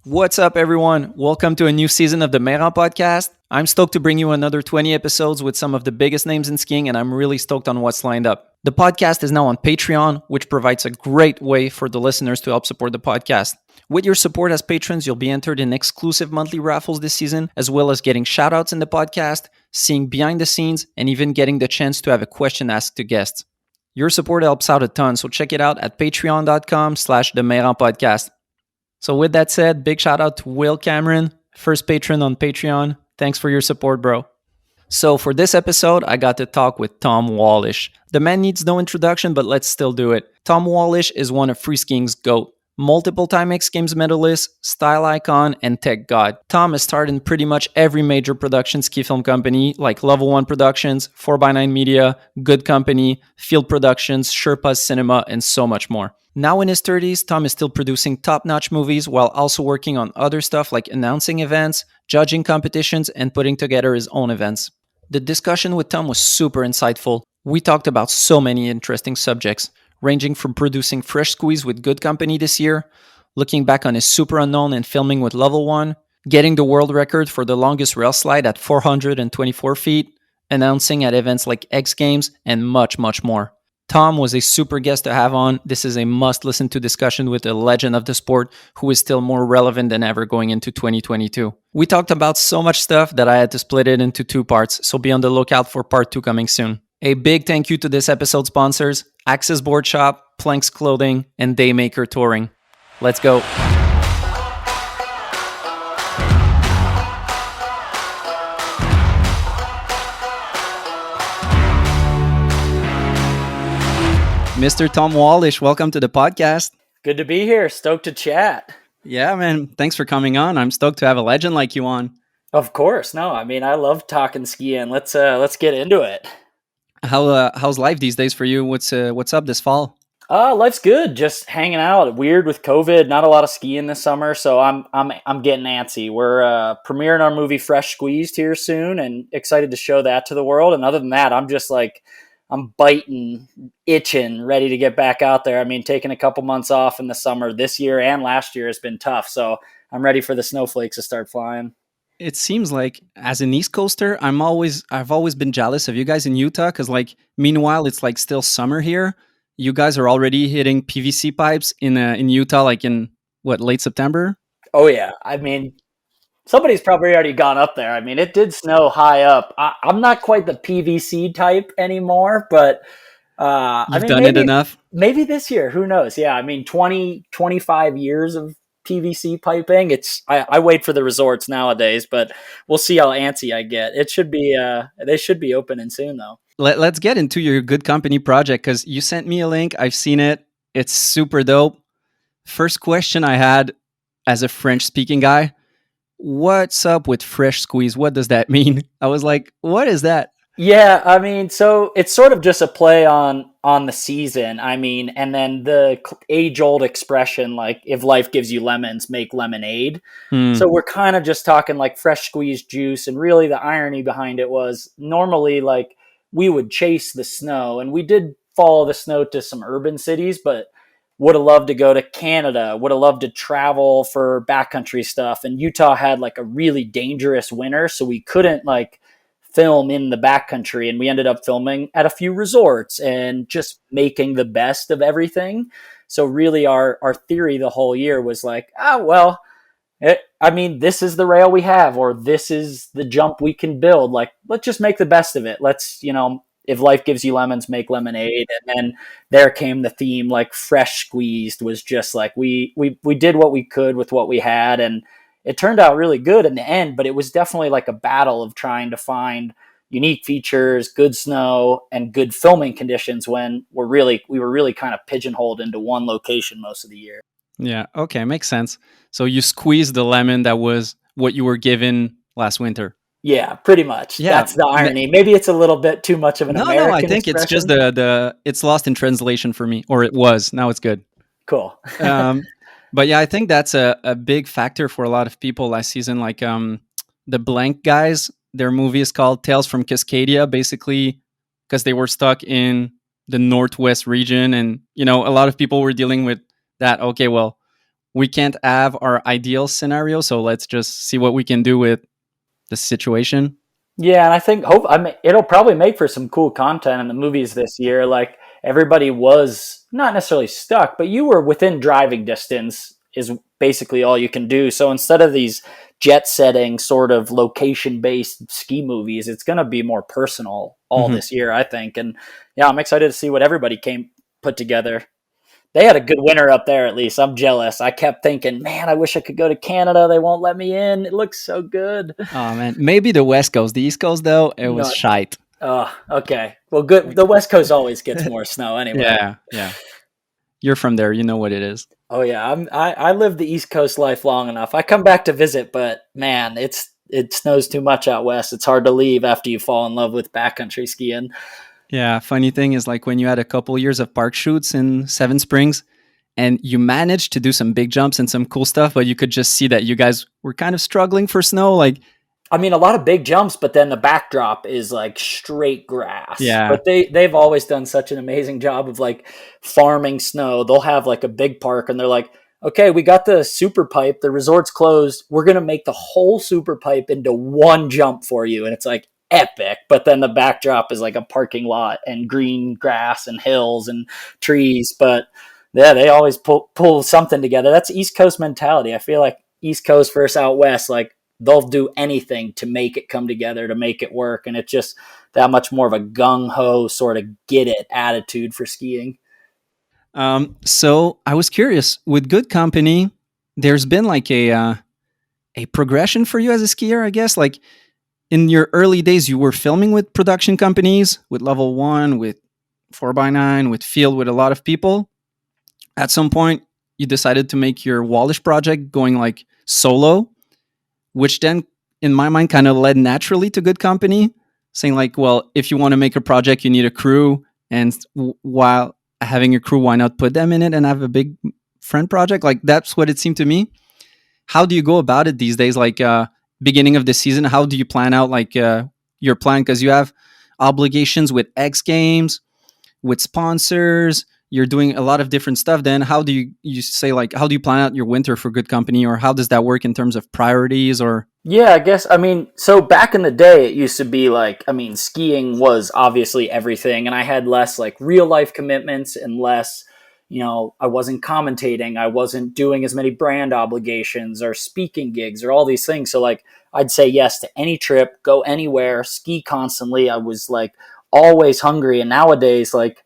What's up, everyone? Welcome to a new season of the Mayrand podcast. I'm stoked to bring you another 20 episodes with some of the biggest names in skiing, and I'm really stoked on what's lined up. The podcast is now on Patreon, which provides a great way for the listeners to help support the podcast. With your support as patrons, you'll be entered in exclusive monthly raffles this season, as well as getting shoutouts in the podcast, seeing behind the scenes, and even getting the chance to have a question asked to guests. Your support helps out a ton, so check it out at patreon.com/the Mayrand podcast. So with that said, big shout out to Will Cameron, first patron on Patreon. Thanks for your support, bro. So for this episode, I got to talk with Tom Wallisch. The man needs no introduction, but let's still do it. Tom Wallisch is one of freeskiing's GOAT. Multiple-time X Games medalist, style icon, and tech god. Tom has starred in pretty much every major production ski film company like Level 1 Productions, 4x9 Media, Good Company, Field Productions, Sherpas Cinema, and so much more. Now in his 30s, Tom is still producing top-notch movies while also working on other stuff like announcing events, judging competitions, and putting together his own events. The discussion with Tom was super insightful. We talked about so many interesting subjects, ranging from producing Fresh Squeeze with Good Company this year, looking back on his superunknown and filming with Level 1, getting the world record for the longest rail slide at 424 feet, announcing at events like X Games, and much, much more. Tom was a super guest to have on. This is a must-listen to discussion with a legend of the sport who is still more relevant than ever going into 2022. We talked about so much stuff that I had to split it into two parts, so be on the lookout for part 2 coming soon. A big thank you to this episode's sponsors, Access Board Shop, Planks Clothing, and Daymaker Touring. Let's go. Mr. Tom Wallisch, welcome to the podcast. Good to be here. Stoked to chat. Yeah, man. Thanks for coming on. I'm stoked to have a legend like you on. Of course. No, I mean, I love talking skiing. Let's get into it. How's life these days for you? What's up this fall? Life's good. Just hanging out. Weird with COVID. Not a lot of skiing this summer, so I'm getting antsy. We're premiering our movie Fresh Squeezed here soon, and excited to show that to the world. And other than that, I'm just like I'm biting, itching, ready to get back out there. I mean, taking a couple months off in the summer this year and last year has been tough, so I'm ready for the snowflakes to start flying. It seems like as an East Coaster, I've always been jealous of you guys in Utah because meanwhile it's like still summer here. You guys are already hitting PVC pipes in Utah, like in late September. Oh yeah, I mean, somebody's probably already gone up there. I mean, it did snow high up. I'm not quite the PVC type anymore, but You've done it enough. Maybe this year, who knows? Yeah, I mean, 25 years of PVC piping. I wait for the resorts nowadays, but we'll see how antsy I get. It should be they should be opening soon though. Let's get into your Good Company project because you sent me a link. I've seen it. It's super dope. First question I had as a French speaking guy, what's up with Fresh Squeeze? What does that mean? I was like, what is that? Yeah, I mean, so it's sort of just a play on the season. I mean, and then the age-old expression, like, if life gives you lemons, make lemonade. So we're kind of just talking like fresh squeezed juice. And really the irony behind it was normally like we would chase the snow, and we did follow the snow to some urban cities, but would have loved to go to Canada, would have loved to travel for backcountry stuff. And Utah had like a really dangerous winter, so we couldn't like film in the backcountry, and we ended up filming at a few resorts and just making the best of everything. So really our theory the whole year was like, this is the rail we have, or this is the jump we can build. Like, let's just make the best of it. Let's, if life gives you lemons, make lemonade. And then there came the theme, like Fresh Squeezed was just like, we did what we could with what we had. And it turned out really good in the end, but it was definitely like a battle of trying to find unique features, good snow, and good filming conditions when we were really kind of pigeonholed into one location most of the year. Yeah, okay, makes sense. So you squeezed the lemon that was what you were given last winter. Yeah, pretty much. Yeah. That's the irony. Maybe it's a little bit too much of an American I think expression. It's just it's lost in translation for me, or it was. Now it's good. Cool. But yeah, I think that's a big factor for a lot of people last season. Like the Blank guys, their movie is called Tales from Cascadia, basically because they were stuck in the Northwest region. And, a lot of people were dealing with that. Okay, well, we can't have our ideal scenario, so let's just see what we can do with the situation. Yeah, and I think it'll probably make for some cool content in the movies this year. Like everybody was not necessarily stuck, but you were within driving distance is basically all you can do. So instead of these jet setting sort of location based ski movies, it's going to be more personal all Mhm. this year, I think. And yeah, I'm excited to see what everybody came put together. They had a good winter up there, at least. I'm jealous. I kept thinking, man, I wish I could go to Canada. They won't let me in. It looks so good. Oh man, maybe the West Coast. The East Coast though, it was No, shite. oh, okay. Well, good. The West Coast always gets more snow anyway. Yeah, yeah. You're from there, you know what it is. Oh yeah, I lived the East Coast life long enough. I come back to visit, but man, it snows too much out west. It's hard to leave after you fall in love with backcountry skiing. Yeah, funny thing is like when you had a couple years of park shoots in Seven Springs and you managed to do some big jumps and some cool stuff, but you could just see that you guys were kind of struggling for snow. Like, I mean, a lot of big jumps, but then the backdrop is like straight grass. yeah, But they've always done such an amazing job of like farming snow. They'll have like a big park, and they're like, okay, we got the super pipe. The resort's closed. We're gonna make the whole super pipe into one jump for you, and it's like epic. But then the backdrop is like a parking lot and green grass and hills and trees. But yeah, they always pull something together. That's East Coast mentality. I feel like East Coast versus out West, like they'll do anything to make it come together, to make it work. And it's just that much more of a gung ho sort of get it attitude for skiing. So I was curious with Good Company, there's been like a progression for you as a skier, I guess. Like in your early days, you were filming with production companies, with Level One, with 4x9, with Field, with a lot of people. At some point, you decided to make your Wallisch project going like solo, which then, in my mind, kind of led naturally to Good Company, saying like, well, if you want to make a project, you need a crew, and while having a crew, why not put them in it and have a big friend project? Like that's what it seemed to me. How do you go about it these days? Like beginning of the season, how do you plan out like your plan? Because you have obligations with X Games, with sponsors. You're doing a lot of different stuff. Then how do you say like how do you plan out your winter for Good Company, or how does that work in terms of priorities? Or Yeah, I guess. I mean, so back in the day, it used to be like, I mean, skiing was obviously everything, and I had less like real life commitments and less, I wasn't commentating, I wasn't doing as many brand obligations or speaking gigs or all these things. So, like, I'd say yes to any trip, go anywhere, ski constantly. I was like always hungry, and nowadays, like,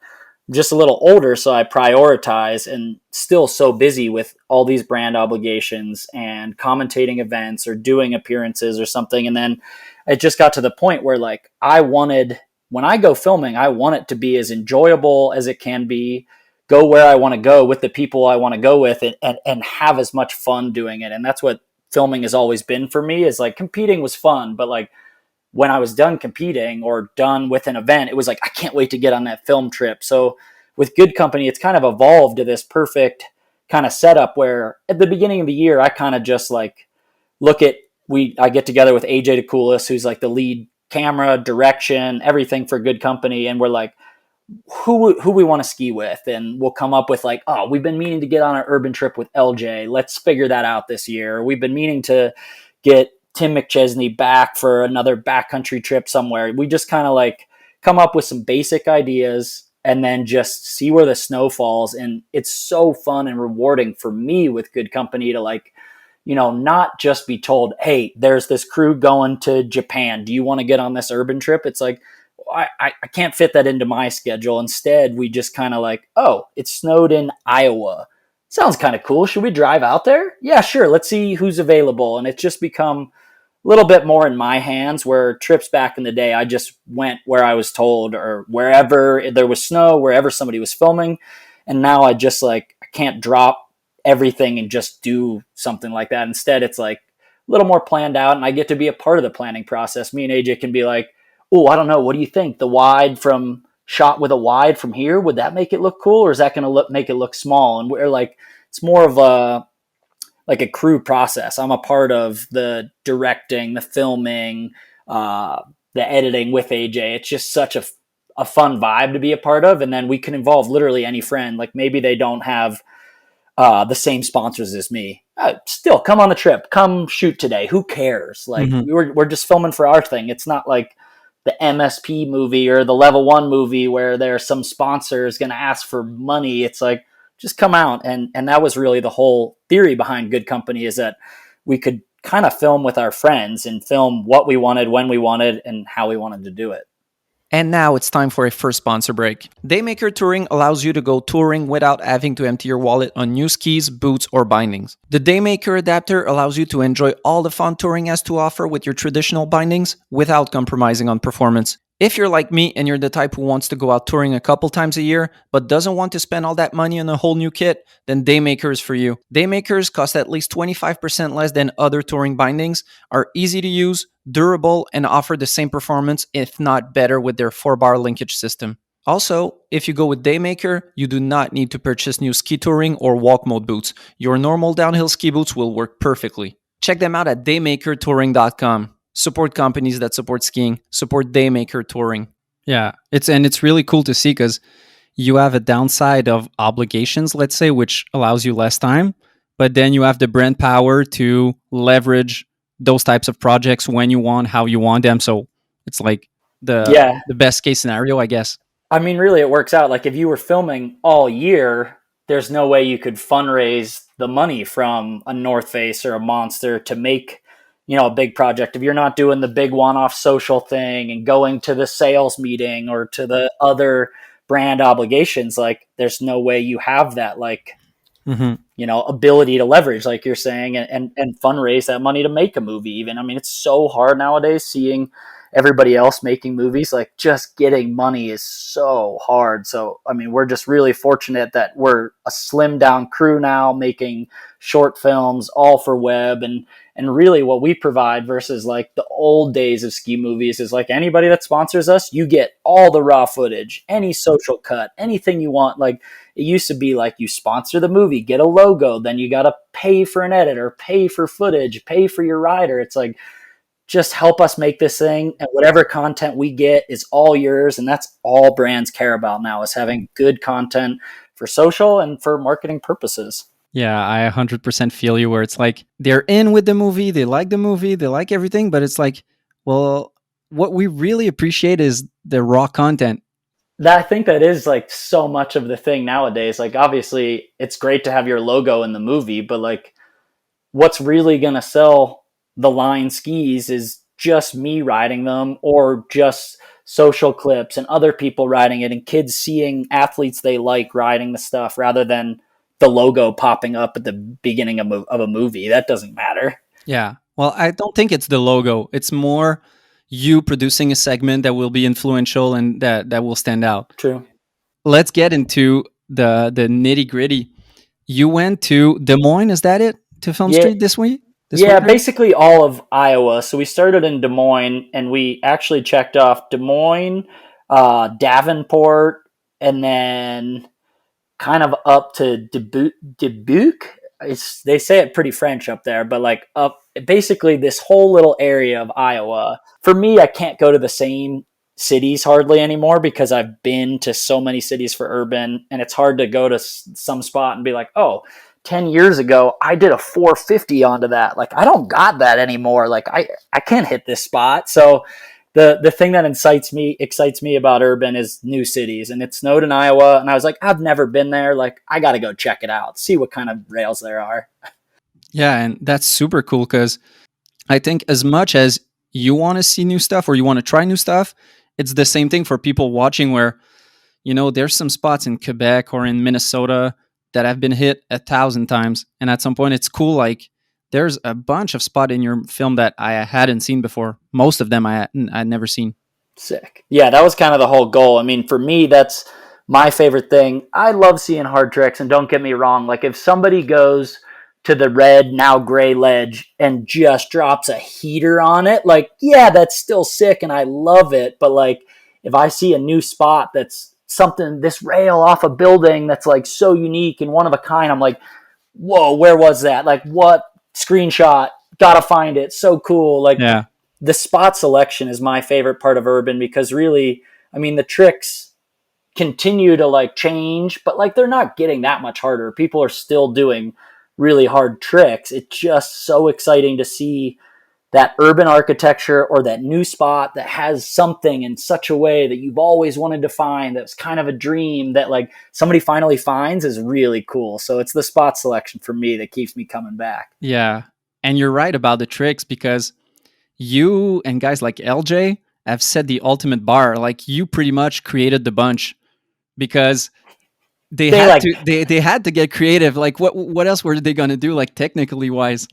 just a little older, so I prioritize and still so busy with all these brand obligations and commentating events or doing appearances or something. And then it just got to the point where like when I go filming, I want it to be as enjoyable as it can be, go where I want to go with the people I want to go with and have as much fun doing it. And that's what filming has always been for me is like competing was fun, but like when I was done competing or done with an event, it was like, I can't wait to get on that film trip. So with Good Company, it's kind of evolved to this perfect kind of setup where at the beginning of the year, I kind of just like I get together with AJ DeCoulis, who's like the lead camera, direction, everything for Good Company. And we're like, who we want to ski with. And we'll come up with like, oh, we've been meaning to get on an urban trip with LJ. Let's figure that out this year. We've been meaning to get Tim McChesney back for another backcountry trip somewhere. We just kind of like come up with some basic ideas and then just see where the snow falls. And it's so fun and rewarding for me with Good Company to like, not just be told, hey, there's this crew going to Japan. Do you want to get on this urban trip? It's like, I can't fit that into my schedule. Instead, we just kind of like, oh, it snowed in Iowa. Sounds kind of cool. Should we drive out there? Yeah, sure. Let's see who's available. And it's just become a little bit more in my hands, where trips back in the day, I just went where I was told or wherever there was snow, wherever somebody was filming. And now I just like, I can't drop everything and just do something like that. Instead, it's like a little more planned out, and I get to be a part of the planning process. Me and AJ can be like, oh, I don't know. What do you think? The wide from shot with a wide from here, would that make it look cool? Or is that going to make it look small? And we're like, it's more of a crew process. I'm a part of the directing, the filming, the editing with AJ. It's just such a fun vibe to be a part of. And then we can involve literally any friend. Like maybe they don't have the same sponsors as me. Still, come on the trip. Come shoot today. Who cares? Like, we're just filming for our thing. It's not like the MSP movie or the level 1 movie where there's some sponsor is going to ask for money. It's like, just come out. And that was really the whole theory behind Good Company, is that we could kind of film with our friends and film what we wanted, when we wanted, and how we wanted to do it. And now it's time for a first sponsor break. Daymaker Touring allows you to go touring without having to empty your wallet on new skis, boots, or bindings. The Daymaker adapter allows you to enjoy all the fun touring has to offer with your traditional bindings without compromising on performance. If you're like me and you're the type who wants to go out touring a couple times a year but doesn't want to spend all that money on a whole new kit, then Daymaker is for you. Daymakers cost at least 25% less than other touring bindings, are easy to use, durable, and offer the same performance, if not better, with their 4-bar linkage system. Also, if you go with Daymaker, you do not need to purchase new ski touring or walk mode boots. Your normal downhill ski boots will work perfectly. Check them out at daymakertouring.com. Support companies that support skiing. Support Daymaker Touring. Yeah, it's really cool to see, because you have a downside of obligations, let's say, which allows you less time, but then you have the brand power to leverage those types of projects when you want, how you want them. So it's like the best case scenario, I guess. I mean, really, it works out. Like, if you were filming all year, there's no way you could fundraise the money from a North Face or a Monster to make, a big project. If you're not doing the big one-off social thing and going to the sales meeting or to the other brand obligations, like, there's no way you have that, like, ability to leverage, like you're saying, and fundraise that money to make a movie even. I mean, it's so hard nowadays seeing everybody else making movies. Like, just getting money is so hard. So, I mean, we're just really fortunate that we're a slimmed down crew now making short films all for web, and really what we provide versus like the old days of ski movies is, like, anybody that sponsors us, you get all the raw footage, any social cut, anything you want. Like, it used to be like, you sponsor the movie, get a logo, then you got to pay for an editor, pay for footage, pay for your rider. It's like, just help us make this thing, and whatever content we get is all yours. And that's all brands care about now, is having good content for social and for marketing purposes. Yeah, I 100% feel you, where it's like, they're in with the movie, they like everything, but it's like, well, what we really appreciate is the raw content. I think that is like so much of the thing nowadays. Like, obviously it's great to have your logo in the movie, but like, what's really going to sell the line skis is just me riding them, or just social clips and other people riding it, and kids seeing athletes they like riding the stuff, rather than the logo popping up at the beginning of a movie. That doesn't matter. Yeah. Well, I don't think it's the logo. It's more you producing a segment that will be influential and that will stand out. True. Let's get into the nitty gritty. You went to Des Moines, is that it? To Film Street this week? Basically all of Iowa. So we started in Des Moines, and we actually checked off Des Moines, Davenport, and then kind of up to Dubuque. They say it pretty French up there, but like up basically this whole little area of Iowa. For me, I can't go to the same cities hardly anymore, because I've been to so many cities for urban, and it's hard to go to some spot and be like, oh, 10 years ago, I did a 450 onto that. Like, I don't got that anymore. Like, I can't hit this spot. So the thing that excites me about urban is new cities. And it snowed in Iowa, and I was like, I've never been there. Like, I got to go check it out, see what kind of rails there are. Yeah, and that's super cool, because I think as much as you want to see new stuff or you want to try new stuff, it's the same thing for people watching, where, there's some spots in Quebec or in Minnesota that have been hit 1,000 times. And at some point it's cool. Like, there's a bunch of spot in your film that I hadn't seen before. Most of them I'd never seen. Sick. Yeah, that was kind of the whole goal. I mean, for me, that's my favorite thing. I love seeing hard tricks, and don't get me wrong. Like, if somebody goes to the red, now gray ledge and just drops a heater on it, like, yeah, that's still sick and I love it. But like, if I see a new spot that's something, this rail off a building that's like so unique and one of a kind, I'm like, whoa, where was that? Like, what? Screenshot, gotta find it. So cool. Like, yeah. The spot selection is my favorite part of urban, because really, I mean, the tricks continue to like change, but like they're not getting that much harder. People are still doing really hard tricks. It's just so exciting to see that urban architecture or that new spot that has something in such a way that you've always wanted to find, that's kind of a dream that like somebody finally finds, is really cool. So it's the spot selection for me that keeps me coming back. Yeah. And you're right about the tricks, because you and guys like LJ have set the ultimate bar. Like, you pretty much created the bunch, because they They had like, to they had to get creative. Like, what else were they gonna do, like, technically wise?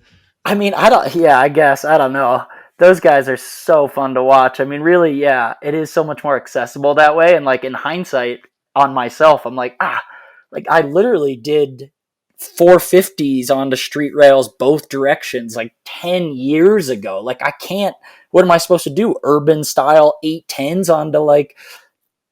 I mean, I guess, I don't know. Those guys are so fun to watch. I mean, really, yeah, it is so much more accessible that way. And like in hindsight on myself, I'm like, like I literally did 450s onto street rails both directions like 10 years ago. Like I can't, what am I supposed to do? Urban style 810s onto like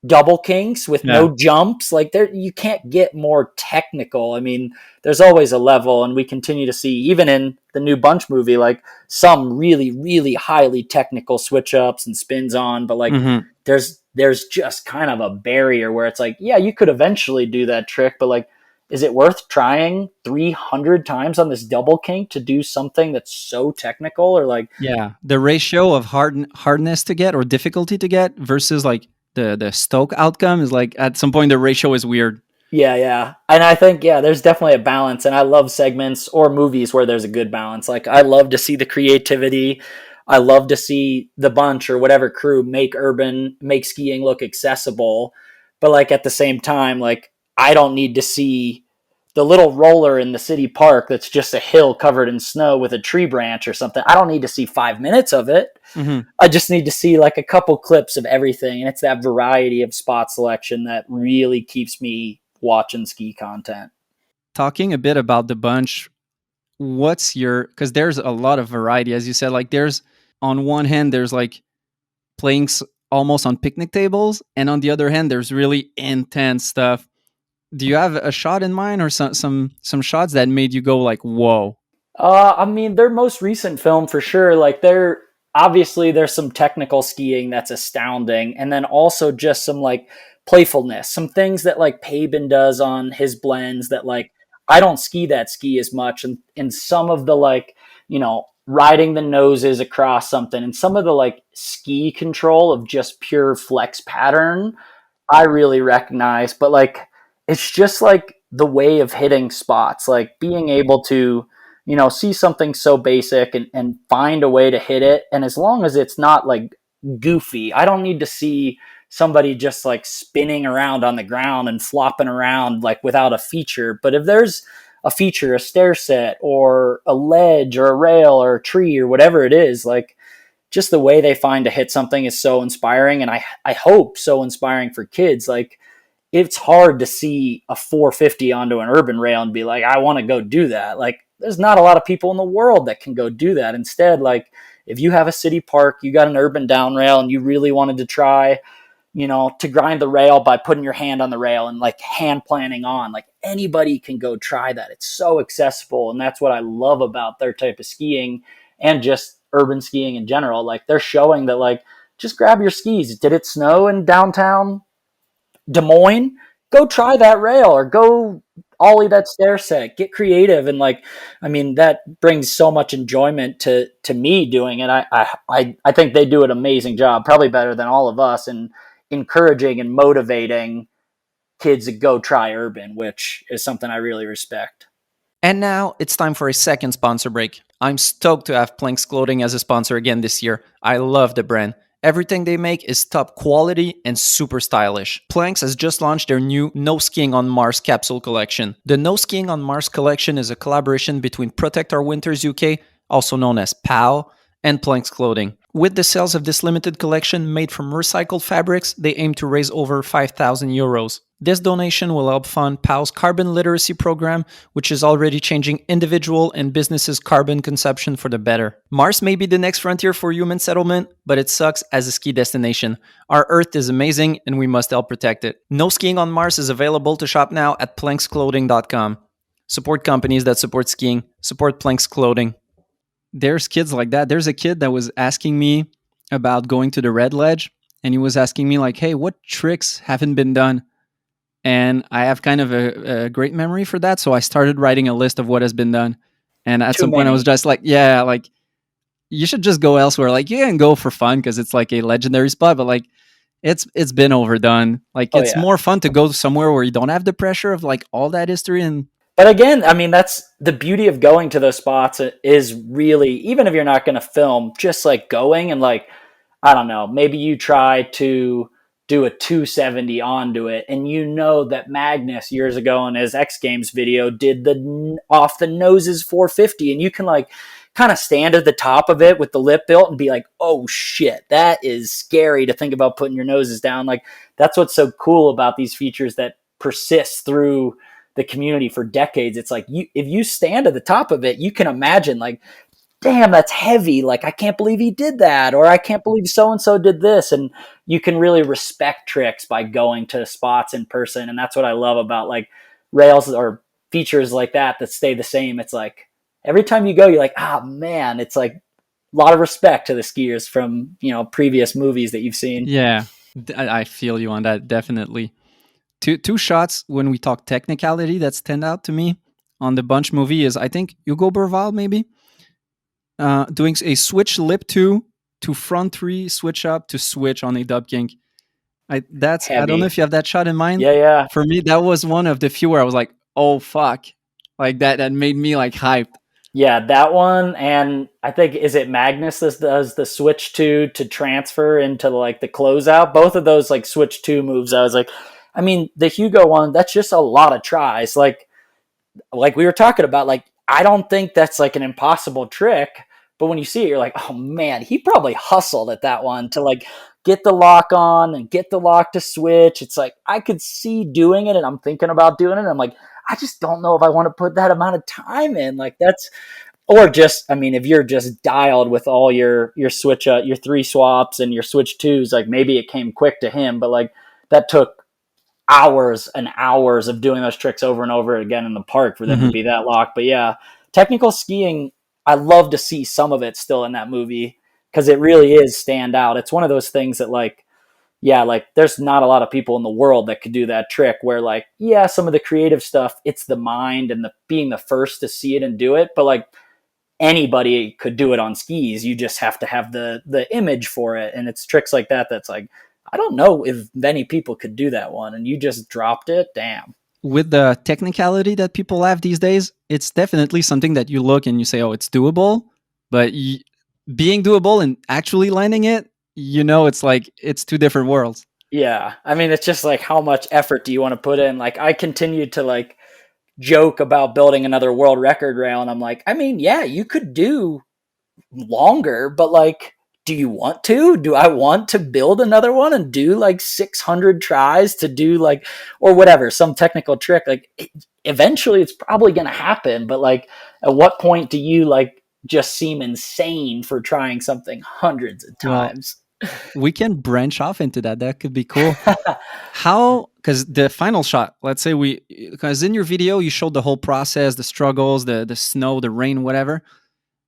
double kinks with Yeah. no jumps. Like there, you can't get more technical. I mean, there's always a level, and we continue to see, even in the new Bunch movie, like some really, really highly technical switch ups and spins on, but like Mhm. there's just kind of a barrier where it's like, yeah, you could eventually do that trick, but like, is it worth trying 300 times on this double kink to do something that's so technical? Or like, Yeah, the ratio of hardness to get, or difficulty to get, versus like the stoke outcome is like, at some point the ratio is weird. yeah. And I think, yeah, there's definitely a balance. And I love segments or movies where there's a good balance. Like, I love to see the creativity. I love to see the Bunch or whatever crew make skiing look accessible. But like at the same time, like, I don't need to see the little roller in the city park that's just a hill covered in snow with a tree branch or something. I don't need to see 5 minutes of it. Mhm. I just need to see like a couple clips of everything. And it's that variety of spot selection that really keeps me watching ski content. Talking a bit about the bunch, what's your, because there's a lot of variety, as you said. Like, there's, on one hand, there's like playing almost on picnic tables, and on the other hand, there's really intense stuff. Do you have a shot in mind, or some shots that made you go like, whoa? I mean, their most recent film for sure. Like, obviously there's some technical skiing that's astounding, and then also just some like playfulness, some things that like Paben does on his blends that like I don't ski as much, and some of the like, riding the noses across something, and some of the like ski control of just pure flex pattern I really recognize. But like, it's just like the way of hitting spots, like being able to, see something so basic and find a way to hit it. And as long as it's not like goofy, I don't need to see somebody just like spinning around on the ground and flopping around like without a feature. But if there's a feature, a stair set or a ledge or a rail or a tree or whatever it is, like just the way they find to hit something is so inspiring. And I hope so inspiring for kids. Like, it's hard to see a 450 onto an urban rail and be like, I want to go do that. Like, there's not a lot of people in the world that can go do that. Instead, like, if you have a city park, you got an urban down rail, and you really wanted to try, to grind the rail by putting your hand on the rail and like hand planning on, like anybody can go try that. It's so accessible. And that's what I love about their type of skiing and just urban skiing in general. Like, they're showing that, like, just grab your skis. Did it snow in downtown Des Moines? Go try that rail, or go ollie that stair set. Get creative. And like, I mean, that brings so much enjoyment to me doing it. I think they do an amazing job, probably better than all of us, and encouraging and motivating kids to go try urban, which is something I really respect. And now it's time for a second sponsor break. I'm stoked to have Planks Clothing as a sponsor again this year. I love the brand. Everything they make is top quality and super stylish. Planks has just launched their new No Skiing on Mars capsule collection. The No Skiing on Mars collection is a collaboration between Protect Our Winters UK, also known as POW, and Planks Clothing. With the sales of this limited collection made from recycled fabrics, they aim to raise over 5,000 euros. This donation will help fund POW's carbon literacy program, which is already changing individual and businesses' carbon consumption for the better. Mars may be the next frontier for human settlement, but it sucks as a ski destination. Our Earth is amazing, and we must help protect it. No Skiing on Mars is available to shop now at planksclothing.com. Support companies that support skiing. Support Planks Clothing. There's kids like that. There's a kid that was asking me about going to the Red Ledge, and he was asking me like, hey, what tricks haven't been done? and I have kind of a great memory for that. So I started writing a list of what has been done. And at Too some point, I many. was just like, yeah, like you should just go elsewhere. Like you can go for fun because it's like a legendary spot, but like it's been overdone. Like Oh it's yeah. more fun to go somewhere where you don't have the pressure of like all that history and But again, I mean, that's the beauty of going to those spots is really, even if you're not going to film, just like going and like, I don't know, maybe you try to do a 270 onto it, and you know that Magnus years ago in his X Games video did the off the noses 450, and you can like kind of stand at the top of it with the lip built and be like, oh shit, that is scary to think about putting your noses down. Like that's what's so cool about these features that persist through the community for decades. It's like if you stand at the top of it, you can imagine like, damn, that's heavy. Like, I can't believe he did that. Or I can't believe so-and-so did this. And you can really respect tricks by going to spots in person. And that's what I love about like rails or features like that stay the same. It's like every time you go, you're like, ah, man, it's like a lot of respect to the skiers from, previous movies that you've seen. yeah, I feel you on that definitely. Two shots when we talk technicality that stand out to me on the Bunch movie is I think Hugo Berval maybe doing a switch lip to front three switch up to switch on a dub kink. I don't know Heavy. if you have that shot in mind. Yeah, yeah. For me, that was one of the few where I was like, oh fuck, like that made me like hyped. Yeah, that one, and I think is it Magnus that does the switch to transfer into like the closeout. Both of those like switch two moves. I was like, I mean, the Hugo one, that's just a lot of tries. Like we were talking about, like I don't think that's like an impossible trick, but when you see it, you're like, oh man, he probably hustled at that one to like get the lock on and get the lock to switch. It's like I could see doing it, and I'm thinking about doing it. And I'm like, I just don't know if I want to put that amount of time in. Like that's, or just, I mean, if you're just dialed with all your switch, your three swaps and your switch twos, like maybe it came quick to him, but like that took hours and hours of doing those tricks over and over again in the park for them to be that locked. But yeah, technical skiing, I love to see some of it still in that movie because it really is stand out. It's one of those things that like, yeah, like there's not a lot of people in the world that could do that trick where like, yeah, some of the creative stuff, it's the mind and the being the first to see it and do it. But like anybody could do it on skis. You just have to have the image for it. And it's tricks like that. That's like, I don't know if many people could do that one, and you just dropped it. Damn. With the technicality that people have these days, it's definitely something that you look and you say, oh, it's doable. But being doable and actually landing it, it's like it's two different worlds. Yeah. I mean, it's just like how much effort do you want to put in? Like I continued to like joke about building another world record rail, and I'm like, I mean, yeah, you could do longer, but like, do you want to? Do I want to build another one and do like 600 tries to do like, or whatever, some technical trick? Like, eventually it's probably going to happen, but like, at what point do you like just seem insane for trying something hundreds of Well, times? we can branch off into that. That could be cool. How, because the final shot, let's say because in your video, you showed the whole process, the struggles, the snow, the rain, whatever.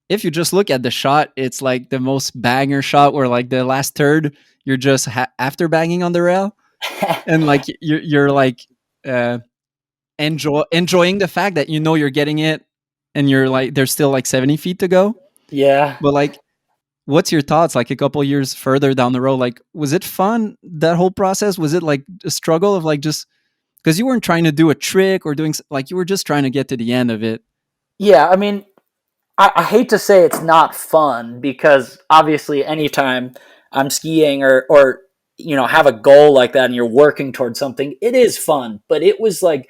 If you just look at the shot, it's like the most banger shot where like the last third, you're just after banging on the rail. And like, you're like enjoying the fact that you're getting it and you're like, there's still like 70 feet to go. Yeah. But like, what's your thoughts like a couple years further down the road? Like, was it fun, that whole process? Was it like a struggle of like just because you weren't trying to do a trick or doing like you were just trying to get to the end of it? Yeah. I mean, I hate to say it's not fun because obviously anytime I'm skiing or have a goal like that and you're working towards something, it is fun. But it was like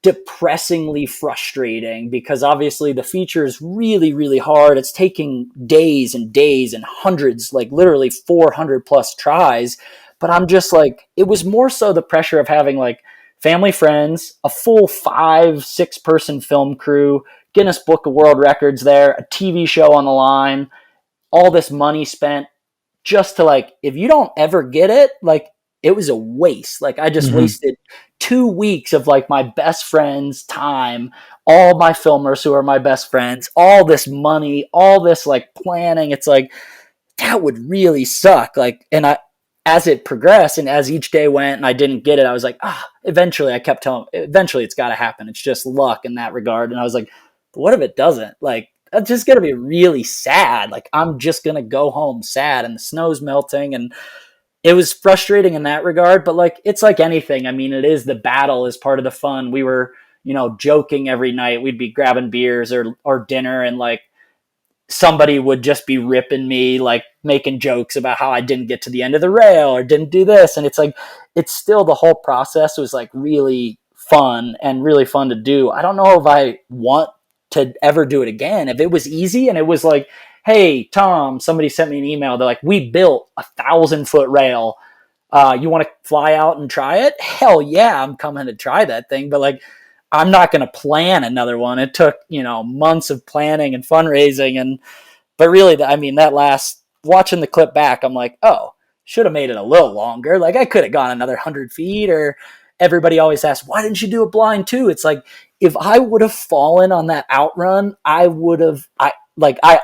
depressingly frustrating because obviously the feature is really, really hard. It's taking days and days and hundreds, like literally 400 plus tries. But I'm just like, it was more so the pressure of having like family, friends, a full 5-6 person film crew, Guinness Book of World Records there, a TV show on the line, all this money spent just to like, if you don't ever get it, like it was a waste. Like I just wasted 2 weeks of like my best friend's time, all my filmers who are my best friends, all this money, all this like planning. It's like, that would really suck. Like, and as it progressed and as each day went and I didn't get it, I was like, eventually I kept telling, eventually it's got to happen. It's just luck in that regard. And I was like, what if it doesn't? Like, that's just going to be really sad. Like, I'm just going to go home sad and the snow's melting. And it was frustrating in that regard, but like, it's like anything. I mean, it is, the battle is part of the fun. We were, joking every night. We'd be grabbing beers or dinner, and like, somebody would just be ripping me, like making jokes about how I didn't get to the end of the rail or didn't do this. And it's like, it's still, the whole process was like really fun and really fun to do. I don't know if I want to ever do it again. If it was easy and it was like, hey, Tom, somebody sent me an email. They're like, we built 1,000-foot rail. You want to fly out and try it? Hell yeah, I'm coming to try that thing. But like, I'm not going to plan another one. It took, months of planning and fundraising. But really, I mean, that last, watching the clip back, I'm like, oh, should have made it a little longer. Like, I could have gone another 100 feet. Or everybody always asks, why didn't you do it blind too? It's like, if I would have fallen on that outrun, I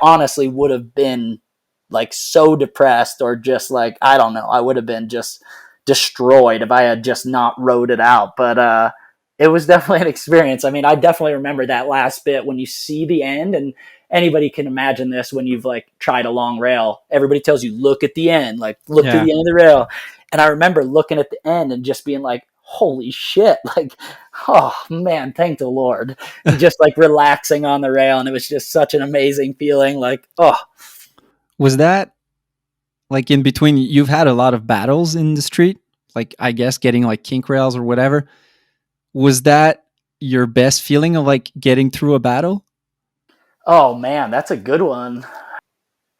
honestly would have been like so depressed, or just like, I don't know, I would have been just destroyed if I had just not rode it out. But, it was definitely an experience. I mean, I definitely remember that last bit when you see the end, and anybody can imagine this when you've like tried a long rail. Everybody tells you, look at the end, like look to the end of the rail. And I remember looking at the end and just being like, holy shit. Like, oh man, thank the Lord. And just like relaxing on the rail. And it was just such an amazing feeling. Like, oh. Was that like in between? You've had a lot of battles in the street, like I guess getting like kink rails or whatever. Was that your best feeling of like getting through a battle? Oh man, that's a good one.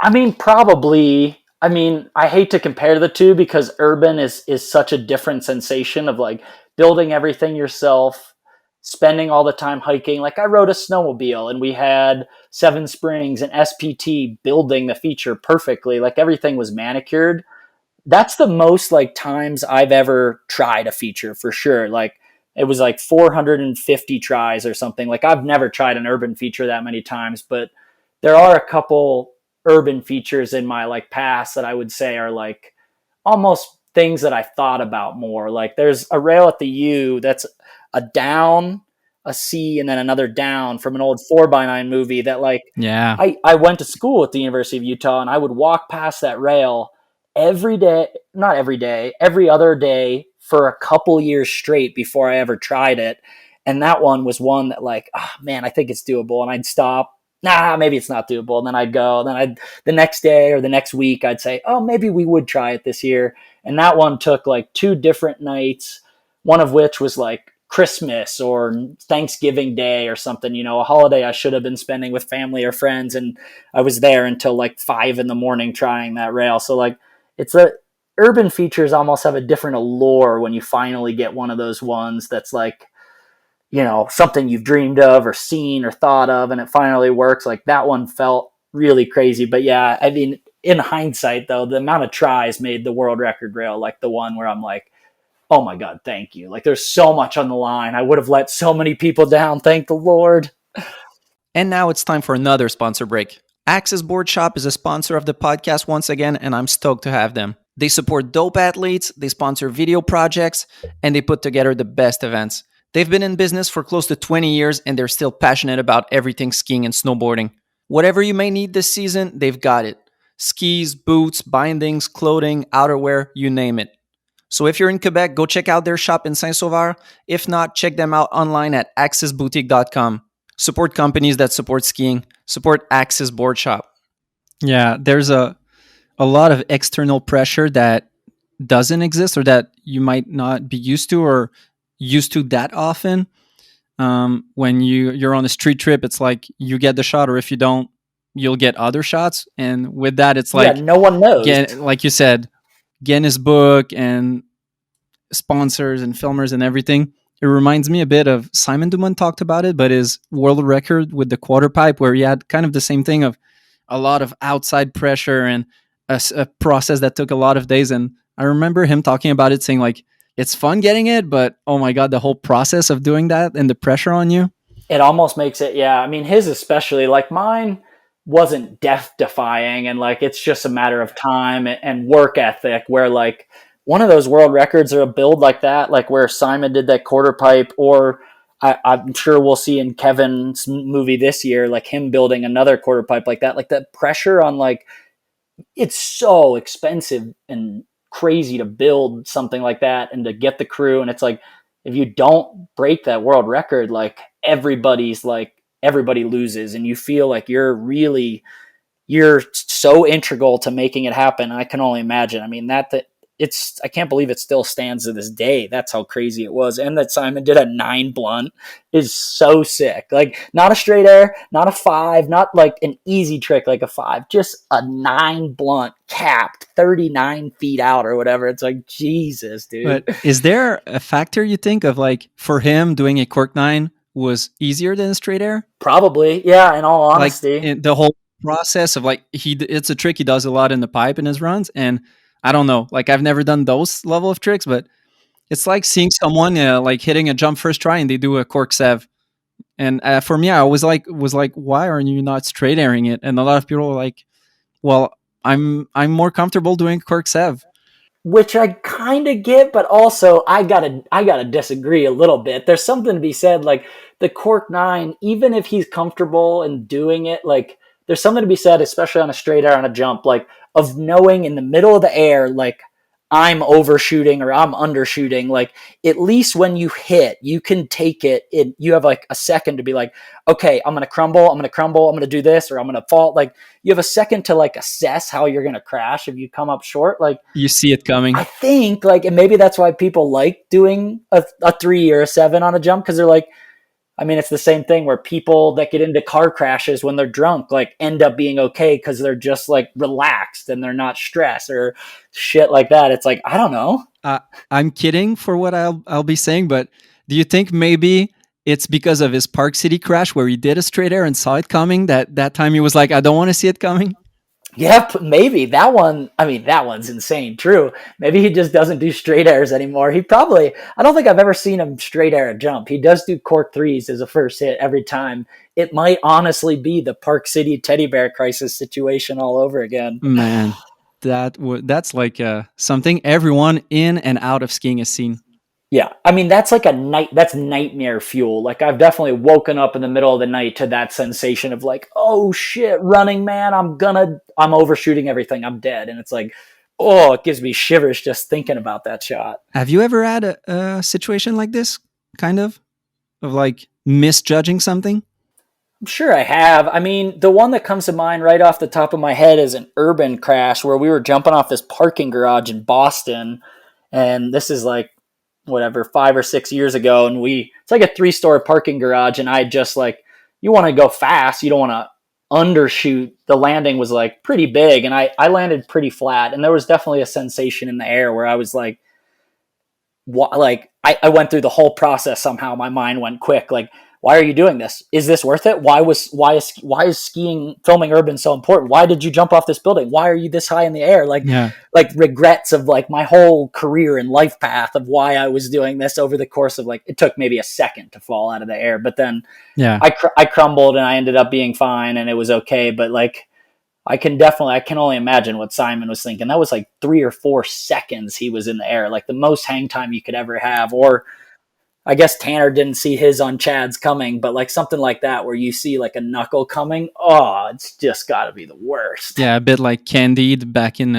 I mean, probably. I mean, I hate to compare the two because urban is such a different sensation of like building everything yourself, spending all the time hiking. Like, I rode a snowmobile and we had 7 Springs and SPT building the feature perfectly. Like, everything was manicured. That's the most like times I've ever tried a feature for sure. Like, it was like 450 tries or something. Like, I've never tried an urban feature that many times, but there are a couple urban features in my like past that I would say are like almost things that I thought about more. Like, there's a rail at the U that's a down, a C, and then another down from an old 4x9 movie that like, yeah, I went to school at the University of Utah, and I would walk past that rail every day, not every day, every other day for a couple years straight before I ever tried it. And that one was one that like, oh man, I think it's doable. And I'd stop. Nah, maybe it's not doable. And then I'd go. And then the next day or the next week, I'd say, oh, maybe we would try it this year. And that one took like 2 different nights, one of which was like Christmas or Thanksgiving Day or something, a holiday I should have been spending with family or friends. And I was there until like 5 a.m. trying that rail. So like, urban features almost have a different allure when you finally get one of those ones that's like, something you've dreamed of or seen or thought of, and it finally works. Like, that one felt really crazy. But yeah, I mean, in hindsight though, the amount of tries made the world record rail like the one where I'm like, oh my God, thank you. Like, there's so much on the line. I would have let so many people down. Thank the Lord. And now it's time for another sponsor break. Axis Board Shop is a sponsor of the podcast once again, and I'm stoked to have them. They support dope athletes, they sponsor video projects, and they put together the best events. They've been in business for close to 20 years, and they're still passionate about everything skiing and snowboarding. Whatever you may need this season, they've got it. Skis, boots, bindings, clothing, outerwear, you name it. So if you're in Quebec, go check out their shop in Saint-Sauveur. If not, check them out online at axisboutique.com. Support companies that support skiing. Support Axis Board Shop. Yeah, there's a lot of external pressure that doesn't exist, or that you might not be used to or used to that often. When you're on a street trip, it's like you get the shot, or if you don't, you'll get other shots. And with that, it's like, no one knows. Like you said, Guinness Book and sponsors and filmers and everything. It reminds me a bit of Simon Dumont talked about it, but his world record with the quarter pipe, where he had kind of the same thing of a lot of outside pressure and a process that took a lot of days. And I remember him talking about it, saying like, it's fun getting it, but oh my God, the whole process of doing that and the pressure on you. It almost makes it, yeah. I mean, his especially, like mine, wasn't death defying, and like it's just a matter of time and work ethic, where like one of those world records or a build like that, like where Simon did that quarter pipe, or I'm sure we'll see in Kevin's movie this year, like him building another quarter pipe like that. Like the pressure on, like, it's so expensive and crazy to build something like that and to get the crew. And it's like, if you don't break that world record, like everybody loses, and you feel like you're so integral to making it happen. I can only imagine. I mean, I can't believe it still stands to this day. That's how crazy it was. And that Simon did a 9 blunt is so sick. Like, not a straight air, not a 5, not like an easy trick like a 5, just a 9 blunt capped 39 feet out or whatever. It's like, Jesus, dude. But is there a factor you think of, like, for him doing a cork 9 was easier than a straight air? Probably, yeah, in all honesty. Like, the whole process of, like, it's a trick he does a lot in the pipe in his runs, and I don't know, like, I've never done those level of tricks, but it's like seeing someone like hitting a jump first try and they do a cork sev. And for me, I was like, why are you not straight airing it? And a lot of people were like, well, I'm more comfortable doing cork sev. Which I kind of get, but also I gotta disagree a little bit. There's something to be said, like the cork 9, even if he's comfortable in doing it, like there's something to be said, especially on a straight air on a jump, like of knowing in the middle of the air, like I'm overshooting or I'm undershooting. Like at least when you hit, you can take it. You have like a second to be like, okay, I'm gonna crumble, I'm gonna do this, or I'm gonna fall. Like you have a second to like assess how you're gonna crash if you come up short. Like you see it coming. I think like, and maybe that's why people like doing a 3 or a 7 on a jump, because they're like, I mean, it's the same thing where people that get into car crashes when they're drunk, like end up being okay because they're just like relaxed and they're not stressed or shit like that. It's like, I don't know. I'm kidding for what I'll be saying, but do you think maybe it's because of his Park City crash where he did a straight air and saw it coming that time he was like, I don't want to see it coming? Yeah, maybe that one. I mean, that one's insane. True. Maybe he just doesn't do straight airs anymore. I don't think I've ever seen him straight air a jump. He does do cork 3s as a first hit every time. It might honestly be the Park City teddy bear crisis situation all over again. Man, that's like something everyone in and out of skiing has seen. Yeah, I mean, that's like that's nightmare fuel. Like I've definitely woken up in the middle of the night to that sensation of like, oh shit, Running Man, I'm overshooting everything, I'm dead. And it's like, oh, it gives me shivers just thinking about that shot. Have you ever had a situation like this, kind of like misjudging something? I'm sure I have. I mean, the one that comes to mind right off the top of my head is an urban crash where we were jumping off this parking garage in Boston. And this is like, whatever, 5 or 6 years ago, and it's like a 3-story parking garage, and I just like, you want to go fast, you don't want to undershoot. The landing was like pretty big, and I landed pretty flat, and there was definitely a sensation in the air where I was like, what? Like I went through the whole process somehow. My mind went quick, like, why are you doing this? Is this worth it? Why is skiing, filming urban so important? Why did you jump off this building? Why are you this high in the air? Like, yeah. Like regrets of like my whole career and life path of why I was doing this over the course of like, it took maybe a second to fall out of the air, but then I crumbled and I ended up being fine and it was okay. But like, I can only imagine what Simon was thinking. That was like 3 or 4 seconds he was in the air, like the most hang time you could ever have. Or I guess Tanner didn't see his on Chad's coming, but like something like that where you see like a knuckle coming, oh, it's just got to be the worst. Yeah, a bit like Candide back in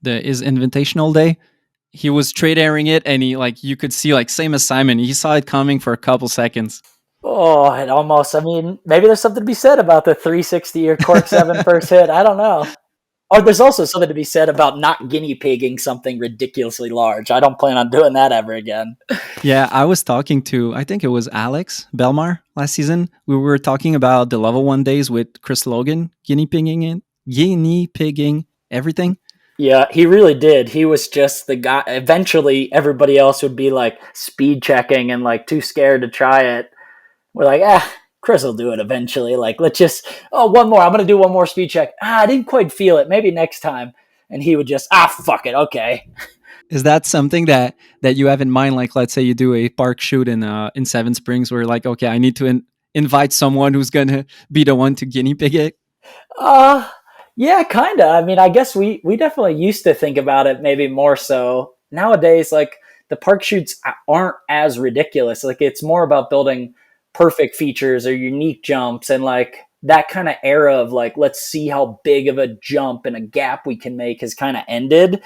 his Invitational day. He was straight airing it, and he like you could see like same as Simon, he saw it coming for a couple seconds. Oh, it almost. I mean, maybe there's something to be said about the 360 or cork 7 first hit. I don't know. Or there's also something to be said about not guinea pigging something ridiculously large. I don't plan on doing that ever again. Yeah, I was talking to, I think it was Alex Belmar last season. We were talking about the level 1 days with Chris Logan, guinea pigging everything. Yeah, he really did. He was just the guy. Eventually, everybody else would be like speed checking and like too scared to try it. We're like, Chris will do it eventually. Like, let's just, one more. I'm going to do one more speed check. I didn't quite feel it. Maybe next time. And he would just, fuck it. Okay. Is that something that you have in mind? Like, let's say you do a park shoot in Seven Springs where like, okay, I need to invite someone who's going to be the one to guinea pig it. Uh yeah, kind of. I mean, I guess we definitely used to think about it maybe more so. Nowadays, like the park shoots aren't as ridiculous. Like it's more about building perfect features or unique jumps and like that kind of era of like let's see how big of a jump and a gap we can make has kind of ended.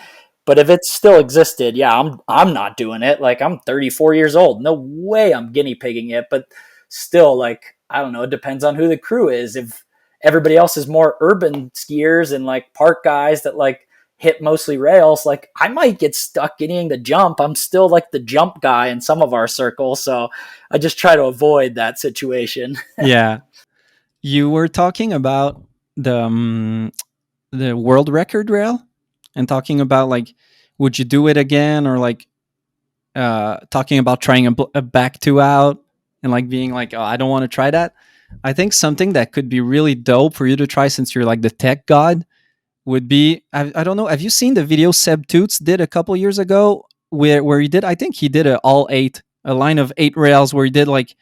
But if it still existed, yeah, I'm not doing it. Like I'm 34 years old. No way I'm guinea pigging it, but still like I don't know, it depends on who the crew is. If everybody else is more urban skiers and like park guys that like hit mostly rails, like I might get stuck getting the jump. I'm still like the jump guy in some of our circles, so I just try to avoid that situation. Yeah. You were talking about the world record rail and talking about like, would you do it again, or like talking about trying a back two out and like being like, oh, I don't want to try that. I think something that could be really dope for you to try, since you're like the tech god, would be, I don't know, have you seen the video Seb Toots did a couple years ago where he did, I think he did a line of 8 rails where he did like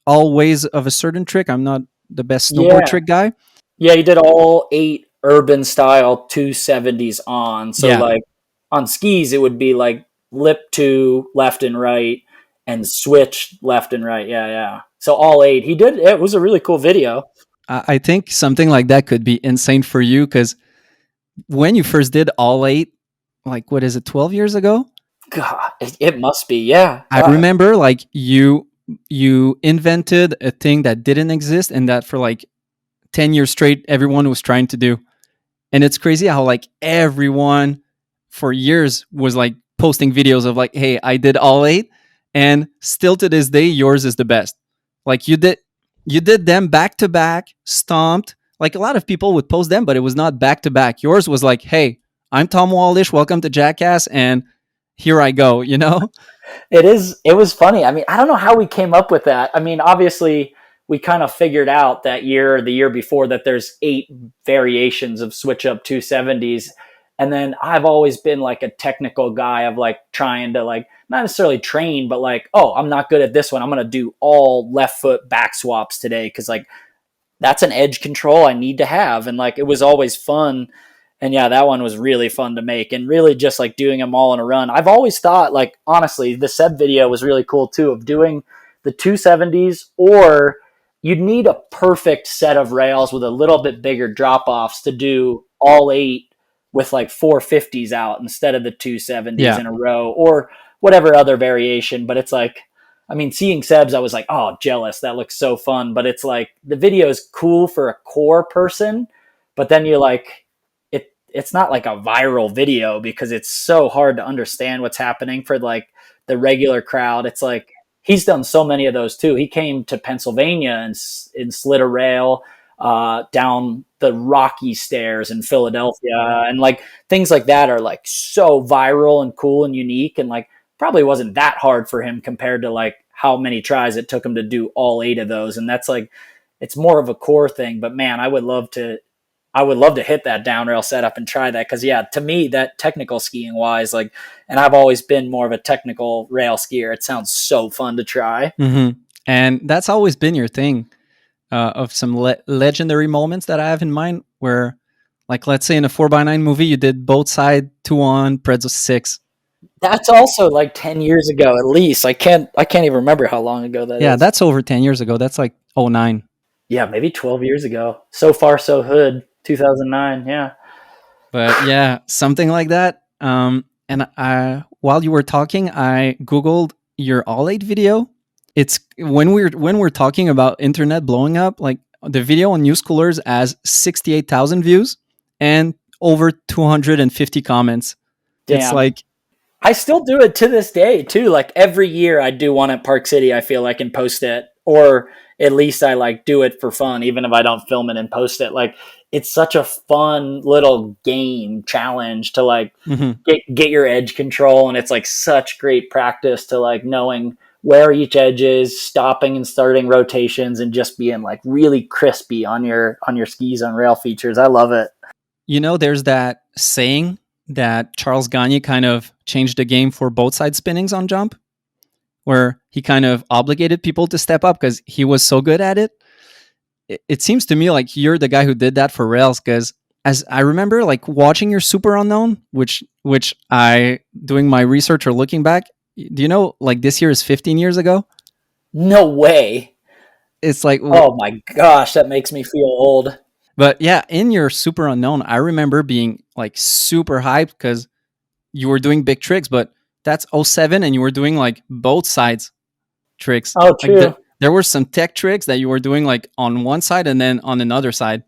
all ways of a certain trick. I'm not the best snowboard Yeah. trick guy. Yeah, he did all 8 urban style 270s on. So Yeah. like on skis it would be like lip 2 left and right and switch left and right. Yeah, yeah. So all 8. He did it was a really cool video. I think something like that could be insane for you, because when you first did all 8, like what is it, 12 years ago? God, it must be. Yeah. I remember like you invented a thing that didn't exist and that for like 10 years straight everyone was trying to do. And it's crazy how like everyone for years was like posting videos of like, hey, I did all 8, and still to this day yours is the best. Like you did them back to back, stomped. Like a lot of people would post them, but it was not back to back. Yours was like, hey, I'm Tom Wallisch, welcome to Jackass, and here I go, you know? It was funny. I mean, I don't know how we came up with that. I mean, obviously we kind of figured out that year or the year before that there's 8 variations of switch up 270s. And then I've always been like a technical guy of like trying to like not necessarily train, but like, oh, I'm not good at this one. I'm going to do all left foot back swaps today cuz like that's an edge control I need to have. And like, it was always fun. And yeah, that one was really fun to make and really just like doing them all in a run. I've always thought like, honestly, the Seb video was really cool too of doing the 270s, or you'd need a perfect set of rails with a little bit bigger drop offs to do all 8 with like 450s out instead of the 270s in a row or whatever other variation. But it's like, I mean, seeing Seb's, I was like, oh, jealous. That looks so fun. But it's like the video is cool for a core person, but then you're like, it's not like a viral video because it's so hard to understand what's happening for like the regular crowd. It's like he's done so many of those too. He came to Pennsylvania and slid a rail down the Rocky Stairs in Philadelphia, and like things like that are like so viral and cool and unique, and like probably wasn't that hard for him compared to like how many tries it took him to do all 8 of those. And that's like, it's more of a core thing, but man, I would love to hit that down rail setup and try that. Cause yeah, to me, that technical skiing wise, like, and I've always been more of a technical rail skier. It sounds so fun to try. Mm-hmm. And that's always been your thing, of some legendary moments that I have in mind where, like, let's say in a 4x9 movie, you did both side 2-on, pretzel 6. That's also like 10 years ago, at least. I can't even remember how long ago that is. Yeah, that's over 10 years ago. That's like 09. Yeah, maybe 12 years ago. So Far So Hood, 2009. Yeah. But yeah, something like that. And while you were talking, I Googled your all 8 video. It's when we're talking about internet blowing up, like the video on New Schoolers has 68,000 views and over 250 comments. Damn. It's like, I still do it to this day too. Like every year I do one at Park City, I feel like, and post it, or at least I like do it for fun, even if I don't film it and post it. Like it's such a fun little game challenge to like get your edge control. And it's like such great practice to like knowing where each edge is, stopping and starting rotations, and just being like really crispy on your skis on rail features. I love it. You know, there's that saying that Charles Gagne kind of changed the game for both side spinnings on jump, where he kind of obligated people to step up because he was so good at it. it seems to me like you're the guy who did that for rails, because as I remember, like watching your super unknown, which I doing my research or looking back, do you know like this year is 15 years ago? No way. It's like, Oh my gosh, that makes me feel old. but yeah, in your super unknown, I remember being like super hyped because you were doing big tricks, but that's '07, and you were doing like both sides tricks. Oh, Like true. there were some tech tricks that you were doing like on one side and then on another side.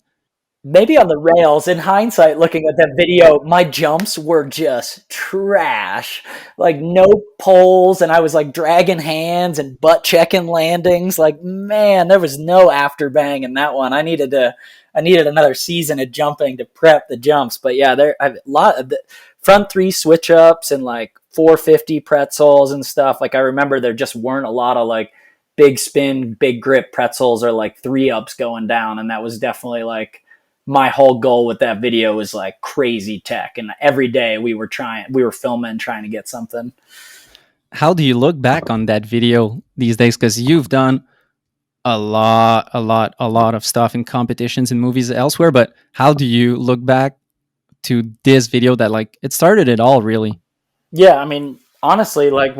Maybe on the rails. In hindsight, looking at that video, my jumps were just trash. Like no poles, and I was like dragging hands and butt checking landings. Like man, there was no after bang in that one. I needed another season of jumping to prep the jumps. But yeah, there a lot of the front three switch ups and like 450 pretzels and stuff. Like I remember there just weren't a lot of like big spin, big grip pretzels or like 3-ups going down, and that was definitely like my whole goal with that video was like crazy tech, and every day we were filming, trying to get something. How do you look back on that video these days? Because you've done a lot of stuff in competitions and movies elsewhere, but how do you look back to this video that like it started it all, really? Yeah, I mean, honestly, like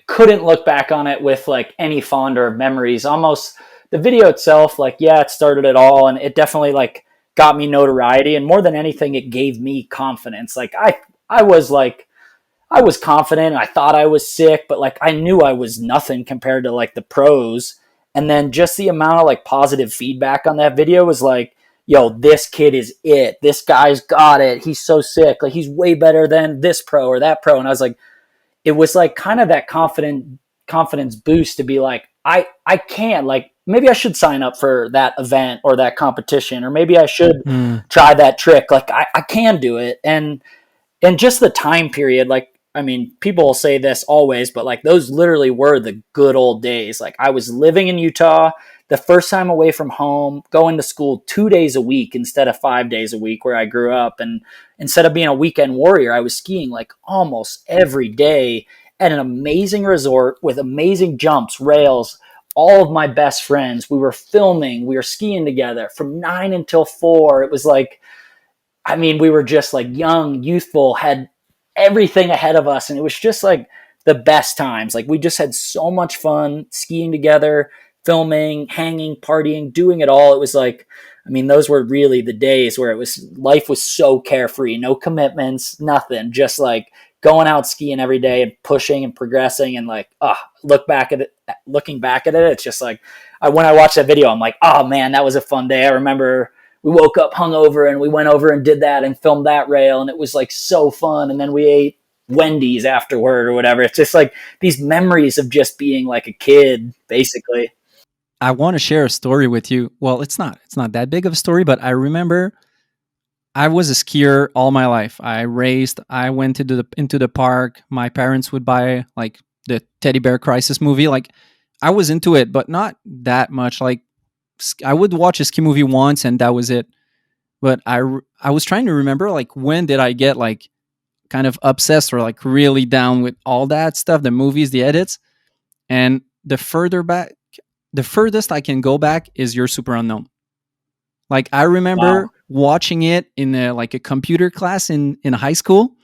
couldn't look back on it with like any fonder of memories. Almost the video itself, like, yeah, it started it all, and it definitely like got me notoriety, and more than anything, it gave me confidence. Like I was confident. I thought I was sick, but like I knew I was nothing compared to like the pros. And then just the amount of like positive feedback on that video was like, yo, this kid is it. This guy's got it. He's so sick. Like he's way better than this pro or that pro. And I was like, it was like kind of that confidence boost to be like, I can, like, maybe I should sign up for that event or that competition, or maybe I should try that trick. Like I can do it. And just the time period, like, I mean, people will say this always, but like those literally were the good old days. Like I was living in Utah, the first time away from home, going to school 2 days a week instead of 5 days a week where I grew up. And instead of being a weekend warrior, I was skiing like almost every day at an amazing resort with amazing jumps, rails, all of my best friends. We were filming, we were skiing together from 9 until 4. It was like, I mean, we were just like young, youthful, had everything ahead of us. And it was just like the best times. Like we just had so much fun skiing together, filming, hanging, partying, doing it all. It was like, I mean, those were really the days where life was so carefree, no commitments, nothing, just like going out skiing every day and pushing and progressing. And like, looking back at it, it's just like, when I watch that video, I'm like, oh man, that was a fun day. I remember we woke up hungover and we went over and did that and filmed that rail, and it was like so fun. And then we ate Wendy's afterward or whatever. It's just like these memories of just being like a kid, basically. I want to share a story with you. Well, it's not that big of a story, but I remember I was a skier all my life. I raced. I went into the park. My parents would buy like the Teddy Bear Crisis movie. Like I was into it, but not that much. Like I would watch a ski movie once and that was it. But I was trying to remember like when did I get like kind of obsessed or like really down with all that stuff, the movies, the edits. And the furthest I can go back is your super unknown. Like I remember watching it in a computer class in high school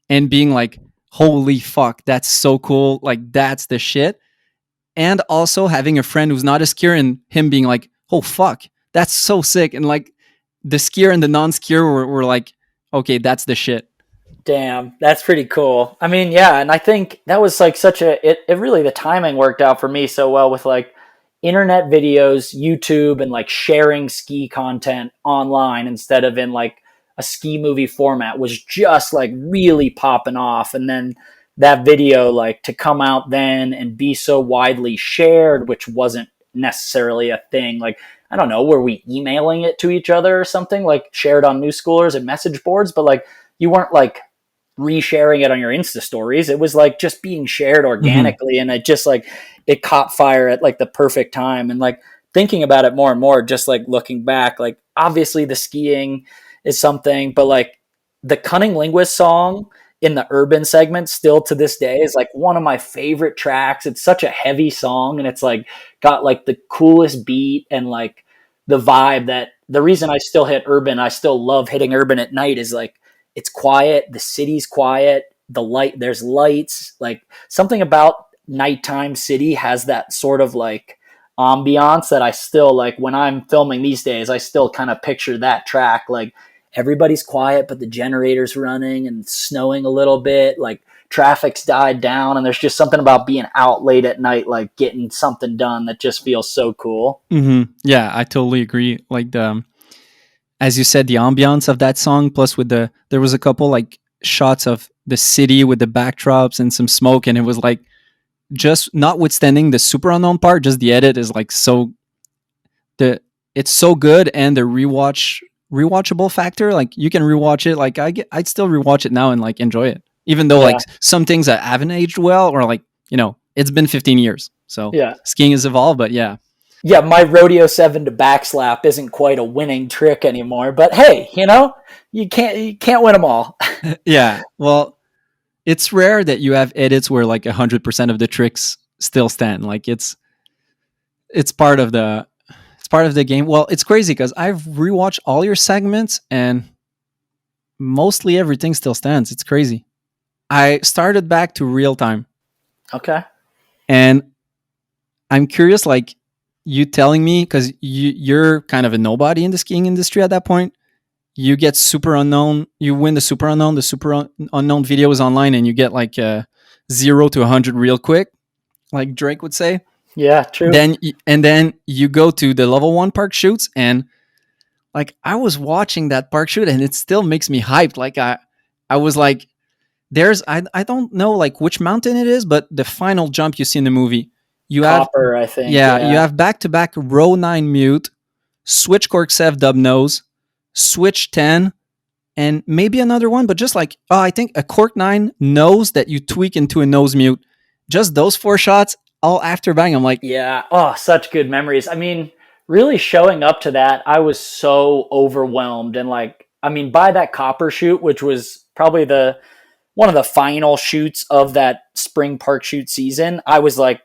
and being like, holy fuck, that's so cool. Like that's the shit. And also having a friend who's not a skier and him being like, oh fuck, that's so sick. And like the skier and the non-skier were like, okay, that's the shit. Damn, that's pretty cool. I mean, yeah, and I think that was like it really, the timing worked out for me so well with like internet videos, YouTube, and like sharing ski content online instead of in like a ski movie format was just like really popping off. And then that video, like to come out then and be so widely shared, which wasn't necessarily a thing. Like, I don't know, were we emailing it to each other or something, like shared on New Schoolers and message boards, but like you weren't like resharing it on your Insta stories. It was like just being shared organically. And it just like, it caught fire at like the perfect time. And like thinking about it more and more, just like looking back, like obviously the skiing is something, but like the Cunning Linguist song in the urban segment still to this day is like one of my favorite tracks. It's such a heavy song and it's like got like the coolest beat and like the vibe that the reason I still hit urban, I still love hitting urban at night is like it's quiet, the city's quiet, there's lights, like something about nighttime city has that sort of like ambiance that I still like when I'm filming these days. I still kind of picture that track, like everybody's quiet, but the generator's running and snowing a little bit, like traffic's died down, and there's just something about being out late at night, like getting something done that just feels so cool. Yeah, I totally agree. Like as you said, the ambiance of that song, plus with there was a couple like shots of the city with the backdrops and some smoke, and it was like just notwithstanding the super unknown part, just the edit is like it's so good, and the rewatchable factor, like you can rewatch it. Like I'd still rewatch it now and like enjoy it, even though like some things that haven't aged well, or like it's been 15 years, so skiing has evolved. But yeah, my Rodeo 7 to backslap isn't quite a winning trick anymore, but hey, you can't win them all. Yeah, well, it's rare that you have edits where like 100% of the tricks still stand. Like it's part of the game. Well, it's crazy because I've rewatched all your segments and mostly everything still stands. It's crazy. I started back to real time. Okay. And I'm curious, like you telling me, because you're kind of a nobody in the skiing industry at that point. You get super unknown. You win the super unknown. The super unknown video is online, and you get like 0 to 100 real quick, like Drake would say. Yeah, true. Then you go to the level 1 park shoots, and like I was watching that park shoot, and it still makes me hyped. Like I was like, I don't know like which mountain it is, but the final jump you see in the movie, you Copper, I think. Yeah, you have back-to-back row 9 mute, switch cork 7 dub nose, switch 10, and maybe another one, but just like, I think a cork 9 nose that you tweak into a nose mute. Just those 4 shots, all after bang. I'm like, yeah, such good memories. I mean, really showing up to that, I was so overwhelmed. And like, I mean, by that copper shoot, which was probably one of the final shoots of that spring park shoot season, I was like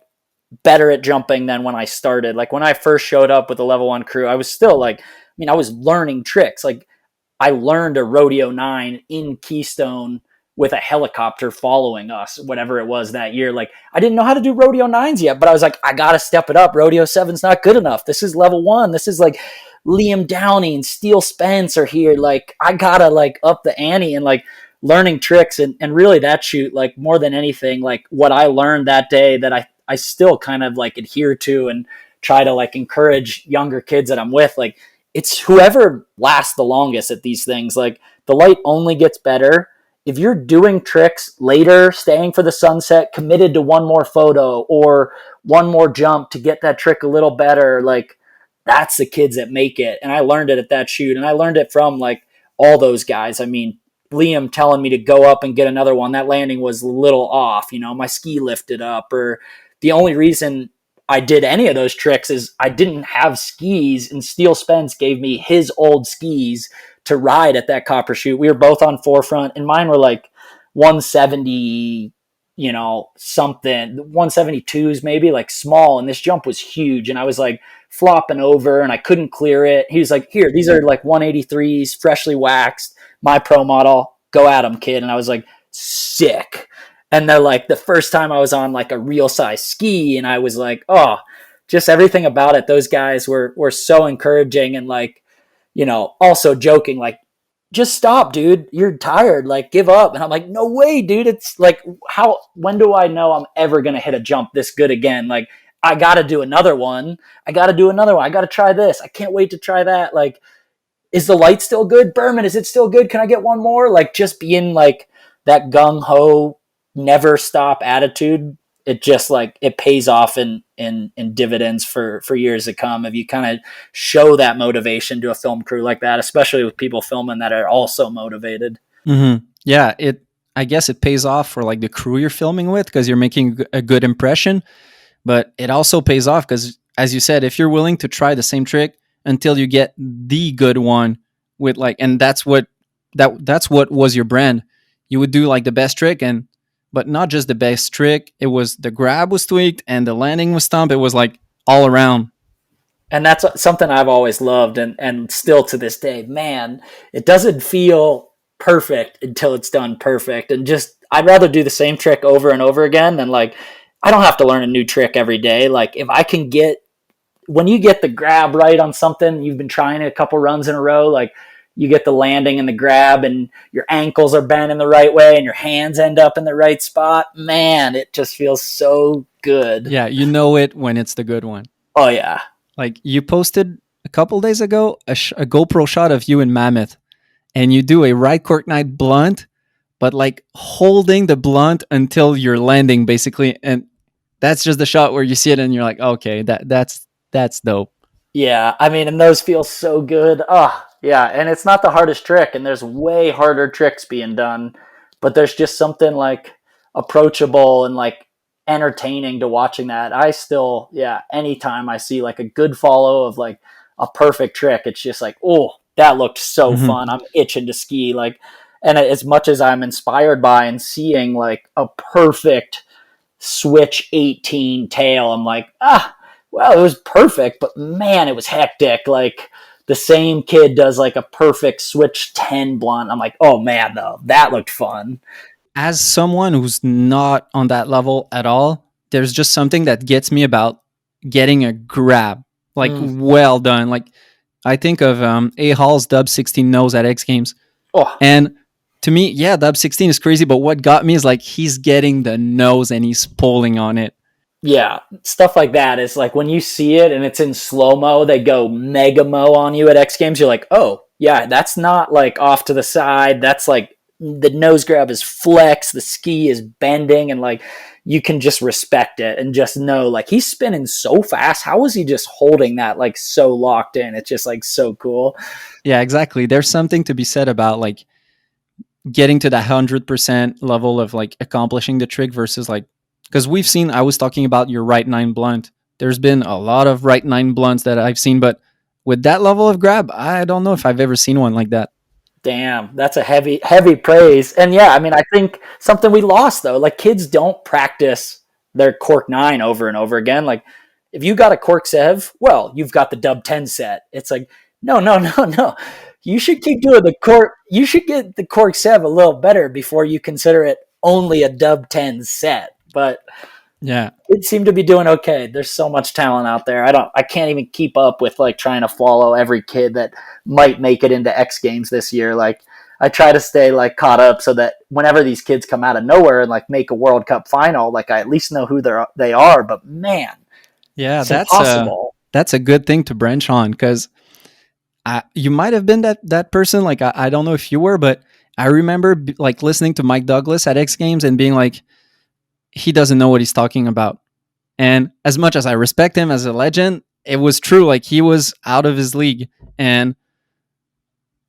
better at jumping than when I started. Like when I first showed up with the level 1 crew, I was still like, I was learning tricks. Like I learned a rodeo 9 in Keystone with a helicopter following us, whatever it was that year. Like I didn't know how to do rodeo 9s yet, but I was like, I got to step it up. Rodeo 7's not good enough. This is level 1. This is like Liam Downey and Steele Spence are here. Like I got to like up the ante and like learning tricks. And really that shoot, like more than anything, like what I learned that day that I still kind of like adhere to and try to like encourage younger kids that I'm with. Like it's whoever lasts the longest at these things. Like the light only gets better. If you're doing tricks later, staying for the sunset, committed to one more photo or one more jump to get that trick a little better, like that's the kids that make it. And I learned it at that shoot, and I learned it from like all those guys. I mean, Liam telling me to go up and get another one, that landing was a little off, my ski lifted up, or the only reason I did any of those tricks is I didn't have skis, and Steele Spence gave me his old skis to ride at that copper shoot. We were both on forefront, and mine were like 170, something, 172s maybe, like small, and this jump was huge, and I was like flopping over, and I couldn't clear it. He was like, here, these are like 183s, freshly waxed, my pro model, go at them, kid. And I was like, sick. And they're like, the first time I was on like a real size ski, and I was like, just everything about it. Those guys were so encouraging, and like, also joking, like, just stop, dude. You're tired. Like, give up. And I'm like, no way, dude. It's like, when do I know I'm ever going to hit a jump this good again? Like, I got to do another one. I got to try this. I can't wait to try that. Like, is the light still good? Berman, is it still good? Can I get one more? Like, just being like that gung ho, never stop attitude. It just like it pays off in dividends for years to come if you kind of show that motivation to a film crew like that, especially with people filming that are also motivated. Mm-hmm. Yeah, I guess it pays off for like the crew you're filming with because you're making a good impression, but it also pays off because, as you said, if you're willing to try the same trick until you get the good one with like, and that's what was your brand. You would do like the best trick, but not just the best trick. It was the grab was tweaked and the landing was stumped. It was like all around. And that's something I've always loved, and still to this day, man, it doesn't feel perfect until it's done perfect. And just, I'd rather do the same trick over and over again than like, I don't have to learn a new trick every day. Like if I can get, when you get the grab right on something, you've been trying it a couple runs in a row, like you get the landing and the grab and your ankles are bent in the right way and your hands end up in the right spot, man, it just feels so good. Yeah, you know it when it's the good one. Oh yeah. Like you posted a couple days ago a GoPro shot of you in Mammoth, and you do a right cork knight blunt, but like holding the blunt until you're landing, basically, and that's just the shot where you see it and you're like, okay, that's dope. Yeah, I mean, and those feel so good. Oh, yeah, and it's not the hardest trick, and there's way harder tricks being done, but there's just something like approachable and like entertaining to watching that. I still, yeah, anytime I see like a good follow of like a perfect trick, it's just like, oh, that looked so fun. I'm itching to ski. Like, and as much as I'm inspired by and seeing like a perfect switch 18 tail, I'm like, well, it was perfect, but man, it was hectic. Like the same kid does like a perfect switch 10 blunt. I'm like, oh man, though, that looked fun. As someone who's not on that level at all, there's just something that gets me about getting a grab, like well done. Like I think of A Hall's Dub 16 nose at X Games, and to me, yeah, Dub 16 is crazy. But what got me is like he's getting the nose and he's pulling on it. Yeah, stuff like that is like when you see it and it's in slow mo, they go mega mo on you at X Games. You're like, oh yeah, that's not like off to the side. That's like the nose grab is flex, the ski is bending, and like you can just respect it and just know like he's spinning so fast. How is he just holding that like so locked in? It's just like so cool. Yeah, exactly. There's something to be said about like getting to that 100% level of like accomplishing the trick versus like, because we've seen, I was talking about your right nine blunt. There's been a lot of right nine blunts that I've seen, but with that level of grab, I don't know if I've ever seen one like that. Damn, that's a heavy praise. And yeah, I mean, I think something we lost though, like kids don't practice their cork 9 over and over again. Like if you got a cork 7, well, you've got the dub 10 set. It's like, no, no, no, no. You should keep doing the cork. You should get the cork 7 a little better before you consider it only a dub 10 set. But yeah, it seemed to be doing okay. There's so much talent out there. I can't even keep up with like trying to follow every kid that might make it into X Games this year. Like I try to stay like caught up so that whenever these kids come out of nowhere and like make a World Cup final, like I at least know who they are. But man, yeah, it's impossible. That's a good thing to branch on, because you might have been that person. Like I don't know if you were, but I remember like listening to Mike Douglas at X Games and being like, he doesn't know what he's talking about. And as much as I respect him as a legend, it was true. Like he was out of his league. And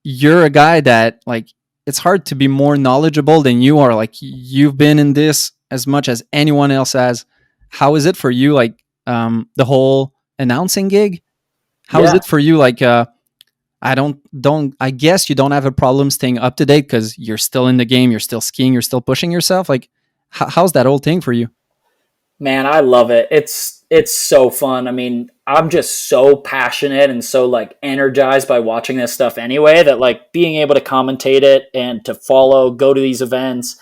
you're a guy that like, it's hard to be more knowledgeable than you are. Like you've been in this as much as anyone else has. How is it for you? Like the whole announcing gig? How is it for you? Like, I guess you don't have a problem staying up to date because you're still in the game. You're still skiing. You're still pushing yourself. Like, how's that whole thing for you? Man, I love it. It's so fun. I mean, I'm just so passionate and so like energized by watching this stuff anyway, that like being able to commentate it and to follow, go to these events,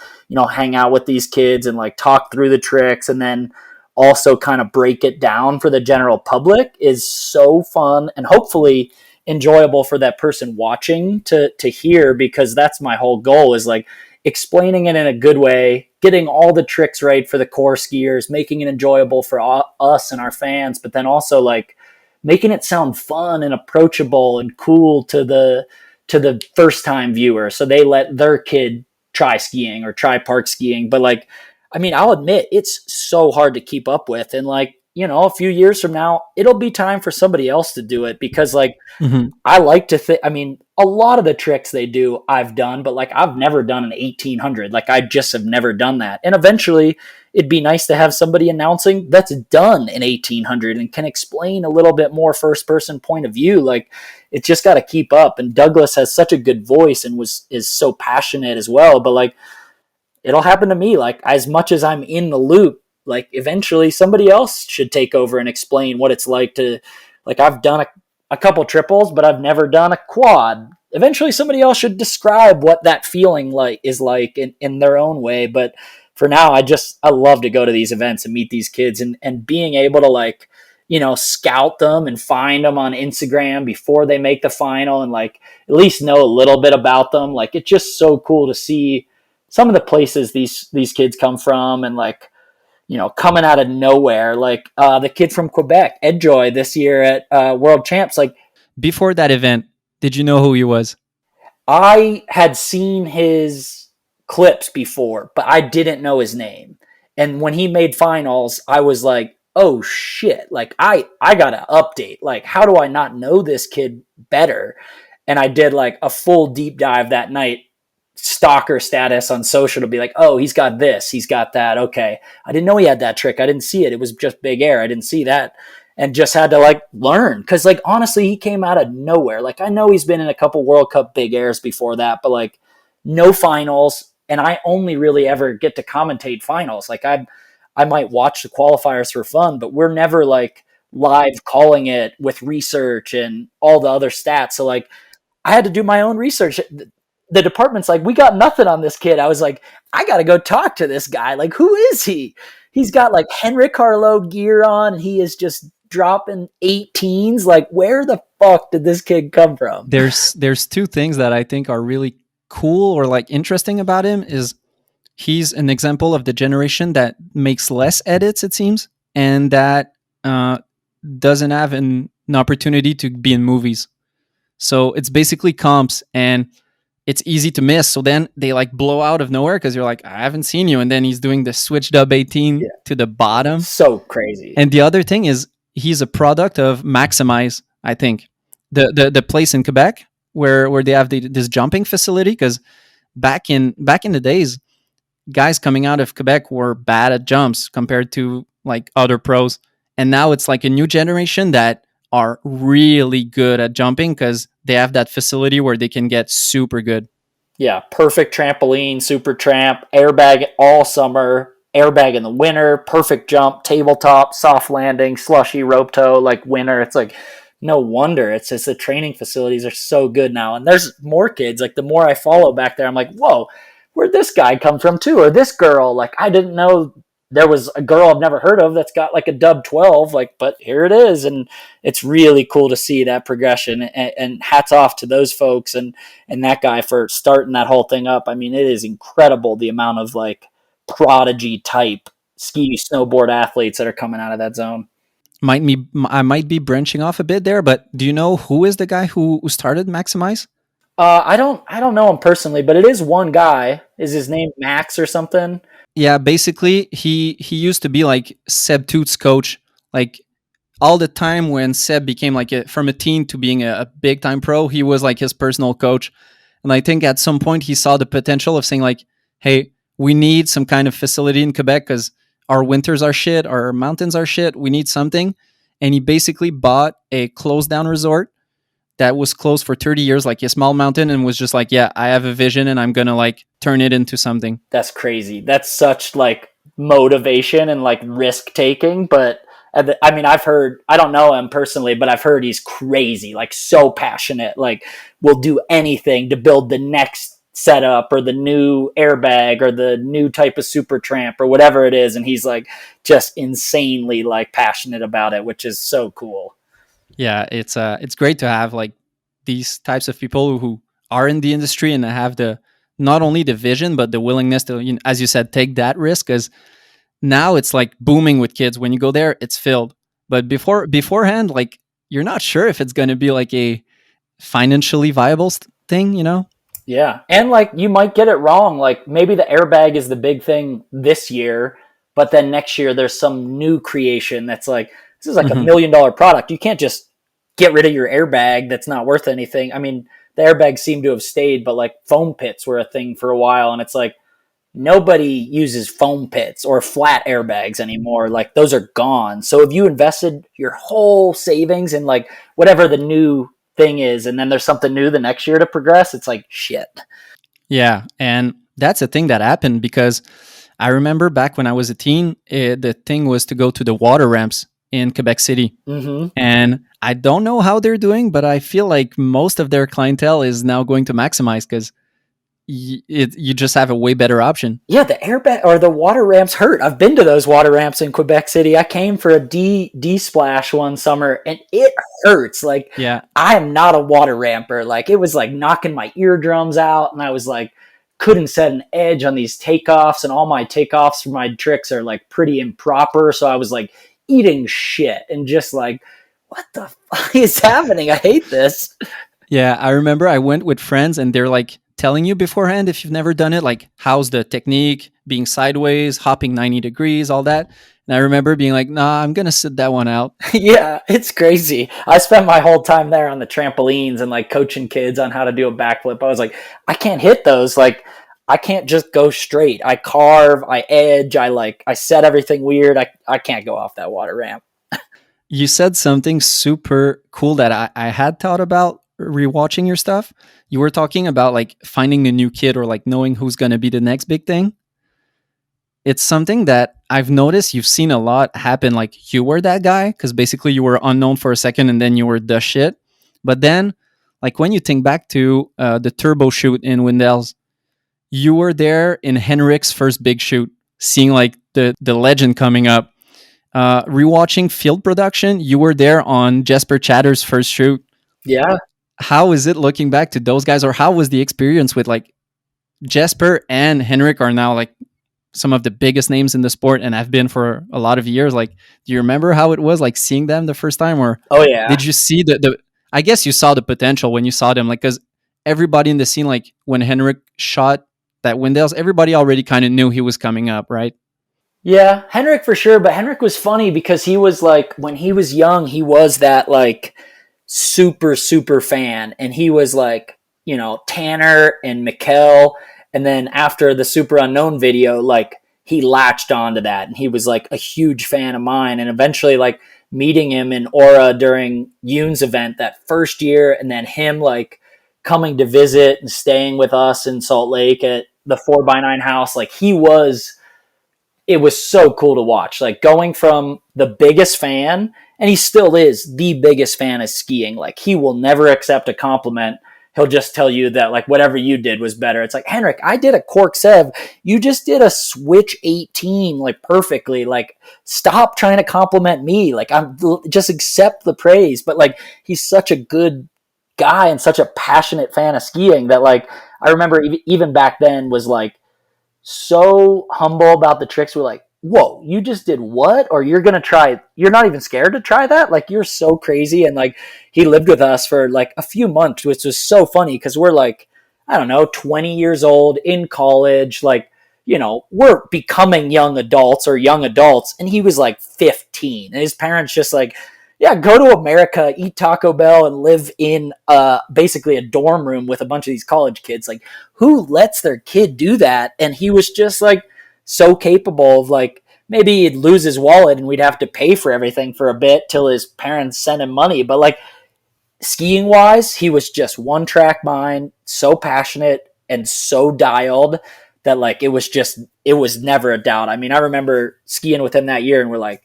hang out with these kids and like talk through the tricks and then also kind of break it down for the general public is so fun and hopefully enjoyable for that person watching to hear, because that's my whole goal, is like explaining it in a good way, getting all the tricks right for the core skiers, making it enjoyable for us and our fans, but then also like making it sound fun and approachable and cool to the first time viewer, so they let their kid try skiing or try park skiing. But like, I mean, I'll admit it's so hard to keep up with, and like, a few years from now, it'll be time for somebody else to do it, because like, I like to think, I mean, a lot of the tricks they do, I've done, but like, I've never done an 1800. Like, I just have never done that. And eventually it'd be nice to have somebody announcing that's done an 1800 and can explain a little bit more first person point of view. Like, it's just got to keep up. And Douglas has such a good voice and is so passionate as well. But like, it'll happen to me. Like, as much as I'm in the loop, like eventually somebody else should take over and explain what it's like to Like I've done a couple triples, but I've never done a quad. Eventually somebody else should describe what that feeling is like in their own way. But for now, I love to go to these events and meet these kids, and being able to like, scout them and find them on Instagram before they make the final, and like at least know a little bit about them. Like it's just so cool to see some of the places these kids come from, and like, coming out of nowhere, like the kid from Quebec, Edjoy, this year at World Champs. Like Before that event, did you know who he was? I had seen his clips before, but I didn't know his name. And when he made finals, I was like, oh shit, like I gotta update. Like, how do I not know this kid better? And I did like a full deep dive that night, stalker status on social, to be like, oh, he's got this, he's got that. Okay. I didn't know he had that trick. I didn't see it. It was just big air. I didn't see that. And just had to like learn. Cause like, honestly, he came out of nowhere. Like I know he's been in a couple World Cup big airs before that, but like no finals. And I only really ever get to commentate finals. Like I might watch the qualifiers for fun, but we're never like live calling it with research and all the other stats. So like I had to do my own research. The department's like, we got nothing on this kid. I was like, I got to go talk to this guy. Like, who is he? He's got like Henrik Harlow gear on, and he is just dropping 18s. Like, where the fuck did this kid come from? There's two things that I think are really cool or like interesting about him. Is he's an example of the generation that makes less edits, it seems, and that doesn't have an opportunity to be in movies. So it's basically comps, and it's easy to miss. So then they like blow out of nowhere because you're like, I haven't seen you. And then he's doing the switched up 18 to the bottom. So crazy. And the other thing is he's a product of Maximize, I think. The place in Quebec where they have this jumping facility, because back in the days, guys coming out of Quebec were bad at jumps compared to like other pros. And now it's like a new generation that are really good at jumping because they have that facility where they can get super good. Yeah, perfect trampoline, super tramp, airbag all summer, airbag in the winter, perfect jump, tabletop, soft landing, slushy, rope toe, like winter. It's like, no wonder. It's just the training facilities are so good now. And there's more kids. Like the more I follow back there, I'm like, whoa, where'd this guy come from too? Or this girl, like I didn't know there was a girl I've never heard of that's got like a dub 12, like, but here it is. And it's really cool to see that progression, and hats off to those folks and that guy for starting that whole thing up. I mean, it is incredible the amount of like prodigy type ski snowboard athletes that are coming out of that zone. I might be branching off a bit there, but do you know who is the guy who started Maximize? I don't know him personally, but it is one guy. Is his name Max or something? Yeah, basically he used to be like Seb Toot's coach. Like all the time when Seb became like from a teen to being a big time pro, he was like his personal coach. And I think at some point he saw the potential of saying like, hey, we need some kind of facility in Quebec because our winters are shit, our mountains are shit. We need something. And he basically bought a closed down resort that was closed for 30 years, like a small mountain, and was just like, yeah, I have a vision and I'm going to like turn it into something. That's crazy. That's such like motivation and like risk taking. But I mean, I've heard, I don't know him personally, but I've heard he's crazy, like so passionate, like will do anything to build the next setup or the new airbag or the new type of super tramp or whatever it is. And he's like just insanely like passionate about it, which is so cool. Yeah, it's great to have like these types of people who are in the industry and have the not only the vision but the willingness to, you know, as you said, take that risk. Because now it's like booming with kids. When you go there, it's filled. But beforehand, like you're not sure if it's going to be like a financially viable thing, you know? Yeah, and like you might get it wrong. Like maybe the airbag is the big thing this year, but then next year there's some new creation that's like, this is like $1 million product. You can't just get rid of your airbag that's not worth anything. I mean, the airbags seem to have stayed, but like foam pits were a thing for a while. And it's like, nobody uses foam pits or flat airbags anymore. Like those are gone. So if you invested your whole savings in like whatever the new thing is, and then there's something new the next year to progress, it's like shit. Yeah. And that's a thing that happened because I remember back when I was a teen, the thing was to go to the water ramps in Quebec City. Mm-hmm. And I don't know how they're doing, but I feel like most of their clientele is now going to Maximize because you just have a way better option. Yeah, the airbag or the water ramps hurt. I've been to those water ramps in Quebec City. I came for a D splash one summer, and it hurts. Like, Yeah. I am not a water ramper. Like, it was like knocking my eardrums out, and I was like, couldn't set an edge on these takeoffs, and all my takeoffs for my tricks are like pretty improper. So I was like eating shit and just like, what the fuck is happening? I hate this. Yeah, I remember I went with friends and they're like telling you beforehand if you've never done it, like how's the technique, being sideways, hopping 90 degrees, all that. And I remember being like, nah, I'm going to sit that one out. Yeah, it's crazy. I spent my whole time there on the trampolines and like coaching kids on how to do a backflip. I was like, I can't hit those. Like, I can't just go straight. I carve, I edge, I set everything weird. I can't go off that water ramp. You said something super cool that I had thought about rewatching your stuff. You were talking about like finding the new kid or like knowing who's going to be the next big thing. It's something that I've noticed you've seen a lot happen. Like you were that guy because basically you were unknown for a second and then you were the shit. But then, like when you think back to the turbo shoot in Windell's, you were there in Henrik's first big shoot, seeing like the legend coming up. Rewatching Field Production, you were there on Jesper Chatter's first shoot. Yeah. How is it looking back to those guys, or how was the experience with like Jesper and Henrik are now like some of the biggest names in the sport and have been for a lot of years? Like, do you remember how it was like seeing them the first time, or oh yeah, did you see the I guess you saw the potential when you saw them, like, because everybody in the scene, like when Henrik shot that Windell's, everybody already kind of knew he was coming up, right? Yeah, Henrik for sure, but Henrik was funny because he was like, when he was young, he was that like super fan, and he was like, you know, Tanner and Mikkel, and then after the Super Unknown video, like he latched onto that, and he was like a huge fan of mine, and eventually like meeting him in Aura during Yoon's event that first year, and then him like coming to visit and staying with us in Salt Lake at the 4x9 house, like it was so cool to watch, like going from the biggest fan, and he still is the biggest fan of skiing. Like he will never accept a compliment. He'll just tell you that like whatever you did was better. It's like, Henrik, I did a cork sev. You just did a switch 18 like perfectly. Like stop trying to compliment me. Like I'm just accept the praise. But like he's such a good guy and such a passionate fan of skiing that like I remember even back then was like so humble about the tricks. We're like, whoa, you just did what? Or you're gonna try, you're not even scared to try that? Like you're so crazy. And like he lived with us for like a few months, which was so funny because we're like, I don't know, 20 years old in college, like, you know, we're becoming young adults, and he was like 15, and his parents just like, yeah, go to America, eat Taco Bell, and live in basically a dorm room with a bunch of these college kids. Like, who lets their kid do that? And he was just like so capable of like, maybe he'd lose his wallet and we'd have to pay for everything for a bit till his parents sent him money. But like skiing wise, he was just one track mind, so passionate and so dialed that like it was never a doubt. I mean, I remember skiing with him that year and we're like,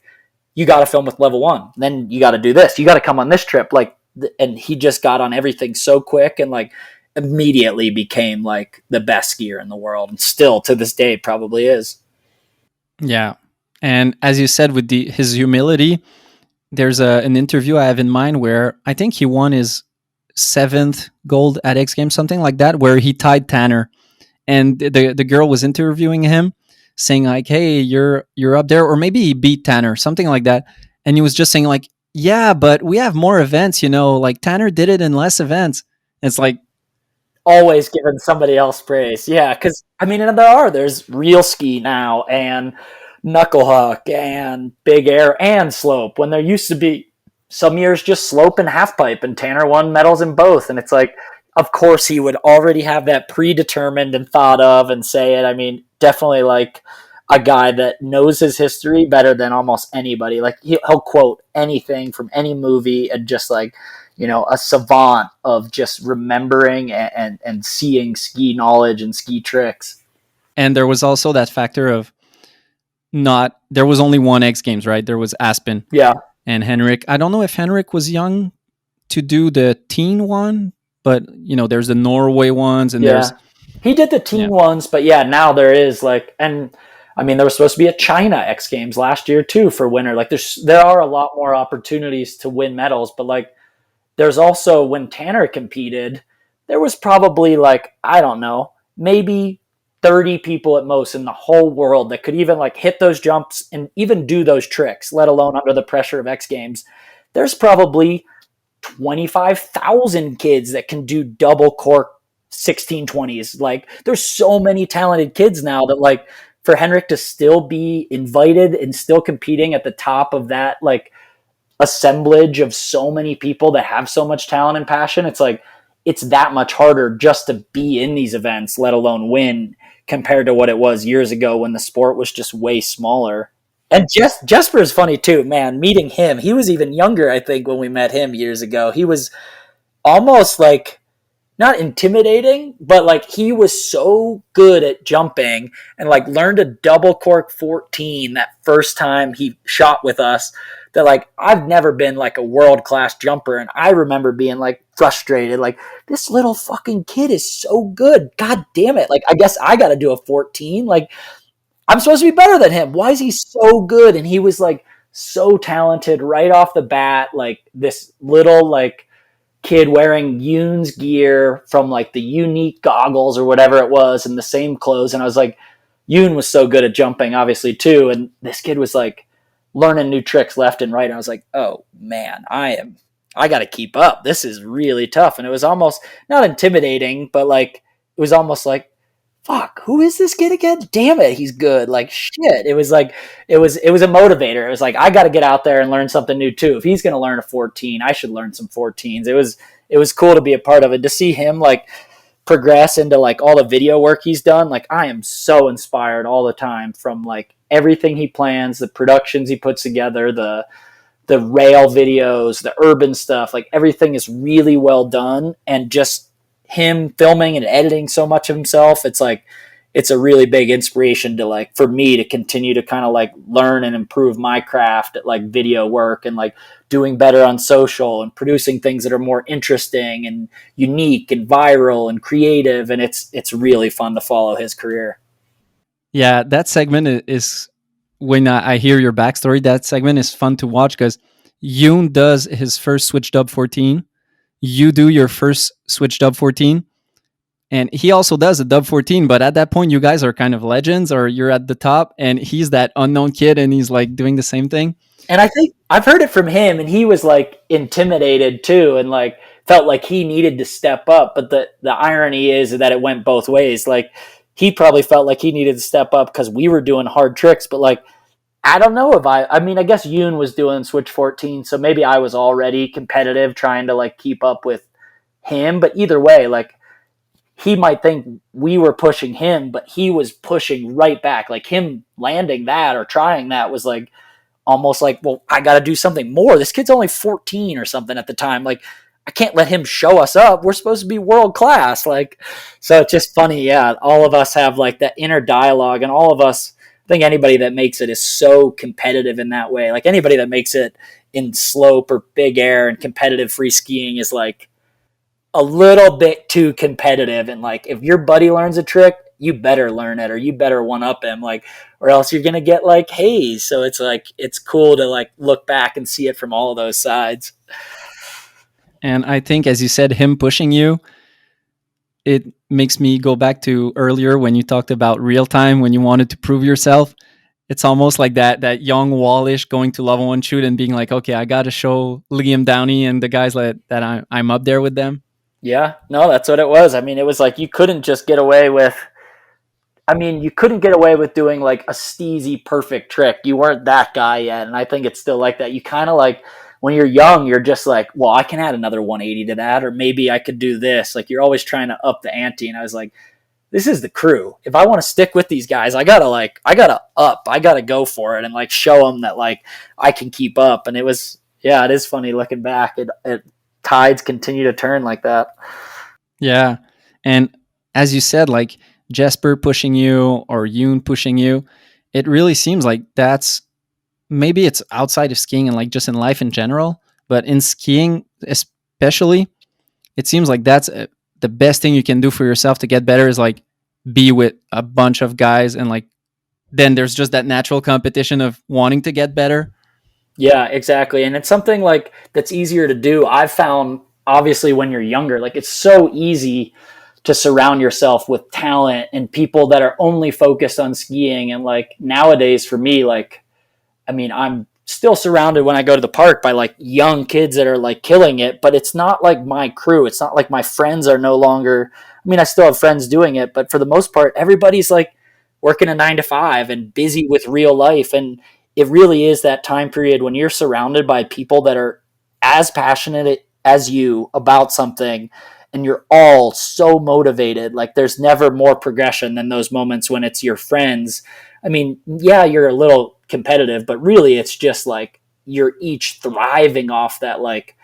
you got to film with level one. Then you got to do this. You got to come on this trip. Like, and he just got on everything so quick and like immediately became like the best skier in the world, and still to this day probably is. Yeah. And as you said, with his humility, there's an interview I have in mind where I think he won his 7th gold at X Games, something like that, where he tied Tanner, and the girl was interviewing him, saying like, hey, you're up there, or maybe he beat Tanner, something like that. And he was just saying like, yeah, but we have more events, you know, like Tanner did it in less events. It's like always giving somebody else praise. Yeah, because I mean, there's real ski now and knuckle huck and big air and slope, when there used to be some years just slope and half pipe, and Tanner won medals in both. And it's like, of course he would already have that predetermined and thought of and say it. I mean, definitely like a guy that knows his history better than almost anybody. Like he'll quote anything from any movie, and just like, you know, a savant of just remembering and seeing ski knowledge and ski tricks. And there was also that factor of there was only one X Games, right? There was Aspen. Yeah. and Henrik. I don't know if Henrik was young to do the teen one, but there's the Norway ones, and Yeah. there's He did the teen ones, but yeah, now there is like, and I mean, there was supposed to be a China X Games last year too for winter. Like there are a lot more opportunities to win medals, but like there's also when Tanner competed, there was probably like, I don't know, maybe 30 people at most in the whole world that could even like hit those jumps and even do those tricks, let alone under the pressure of X Games. There's probably 25,000 kids that can do double cork 1620s. Like there's so many talented kids now that like for Henrik to still be invited and still competing at the top of that like assemblage of so many people that have so much talent and passion, it's like it's that much harder just to be in these events, let alone win, compared to what it was years ago when the sport was just way smaller. And Jesper is funny too, man. Meeting him, he was even younger, I think, when we met him years ago. He was almost like not intimidating, but like he was so good at jumping and like learned a double cork 14 that first time he shot with us that like I've never been like a world class jumper, and I remember being like frustrated, like this little fucking kid is so good. God damn it. Like I guess I got to do a 14. Like I'm supposed to be better than him. Why is he so good? And he was like so talented right off the bat, like this little like kid wearing Yoon's gear from like the unique goggles or whatever it was and the same clothes. And I was like, Yoon was so good at jumping, obviously, too. And this kid was like learning new tricks left and right. And I was like, oh man, I got to keep up. This is really tough. And it was almost not intimidating, but like, it was almost like, fuck, who is this kid again? Damn it, he's good. Like shit. It was like it was a motivator. It was like I got to get out there and learn something new too. If he's going to learn a 14, I should learn some 14s. It was cool to be a part of it, to see him like progress into like all the video work he's done. Like I am so inspired all the time from like everything he plans, the productions he puts together, the rail videos, the urban stuff. Like everything is really well done, and just him filming and editing so much of himself, it's like it's a really big inspiration to like for me to continue to kind of like learn and improve my craft at like video work and like doing better on social and producing things that are more interesting and unique and viral and creative. And it's really fun to follow his career. Yeah, that segment is when I hear your backstory. That segment is fun to watch because Yoon does his first switch dub 14. You do your first switch dub 14, and he also does a dub 14. But at that point, you guys are kind of legends, or you're at the top, and he's that unknown kid, and he's like doing the same thing. And I think I've heard it from him, and he was like intimidated too, and like felt like he needed to step up. But the irony is that it went both ways. Like he probably felt like he needed to step up because we were doing hard tricks, but like I don't know if I mean, I guess Yoon was doing Switch 14, so maybe I was already competitive trying to like keep up with him. But either way, like he might think we were pushing him, but he was pushing right back. Like him landing that or trying that was like almost like, well, I got to do something more. This kid's only 14 or something at the time. Like I can't let him show us up. We're supposed to be world class. Like, so it's just funny. Yeah. All of us have like that inner dialogue, and all of us, I think anybody that makes it is so competitive in that way. Like anybody that makes it in slope or big air and competitive free skiing is like a little bit too competitive. And like, if your buddy learns a trick, you better learn it, or you better one up him, like, or else you're going to get like haze. So it's like, it's cool to like look back and see it from all of those sides. And I think, as you said, him pushing you, it makes me go back to earlier when you talked about real time, when you wanted to prove yourself. It's almost like that young Wallisch going to level 1 shoot and being like, okay, I got to show Liam Downey and the guys that I'm up there with them. Yeah, no, that's what it was. I mean, it was like you couldn't just get away with, I mean, you couldn't get away with doing like a steezy perfect trick. You weren't that guy yet. And I think it's still like that. You kind of like, when you're young, you're just like, well, I can add another 180 to that, or maybe I could do this. Like you're always trying to up the ante. And I was like, this is the crew. If I want to stick with these guys, I gotta go for it and like show them that like I can keep up. And it was, yeah, it is funny looking back. It tides continue to turn like that. Yeah. And as you said, like Jesper pushing you or Yoon pushing you, it really seems like that's maybe it's outside of skiing and like just in life in general, but in skiing especially, it seems like that's the best thing you can do for yourself to get better is like be with a bunch of guys, and like then there's just that natural competition of wanting to get better. Yeah, exactly. And it's something like that's easier to do. I've found obviously when you're younger, like it's so easy to surround yourself with talent and people that are only focused on skiing. And like nowadays for me, like, I mean, I'm still surrounded when I go to the park by like young kids that are like killing it, but it's not like my crew. It's not like my friends are no longer, I mean, I still have friends doing it, but for the most part, everybody's like working a 9 to 5 and busy with real life. And it really is that time period when you're surrounded by people that are as passionate as you about something and you're all so motivated. Like there's never more progression than those moments when it's your friends. I mean, yeah, you're a little competitive, but really it's just like you're each thriving off that, like,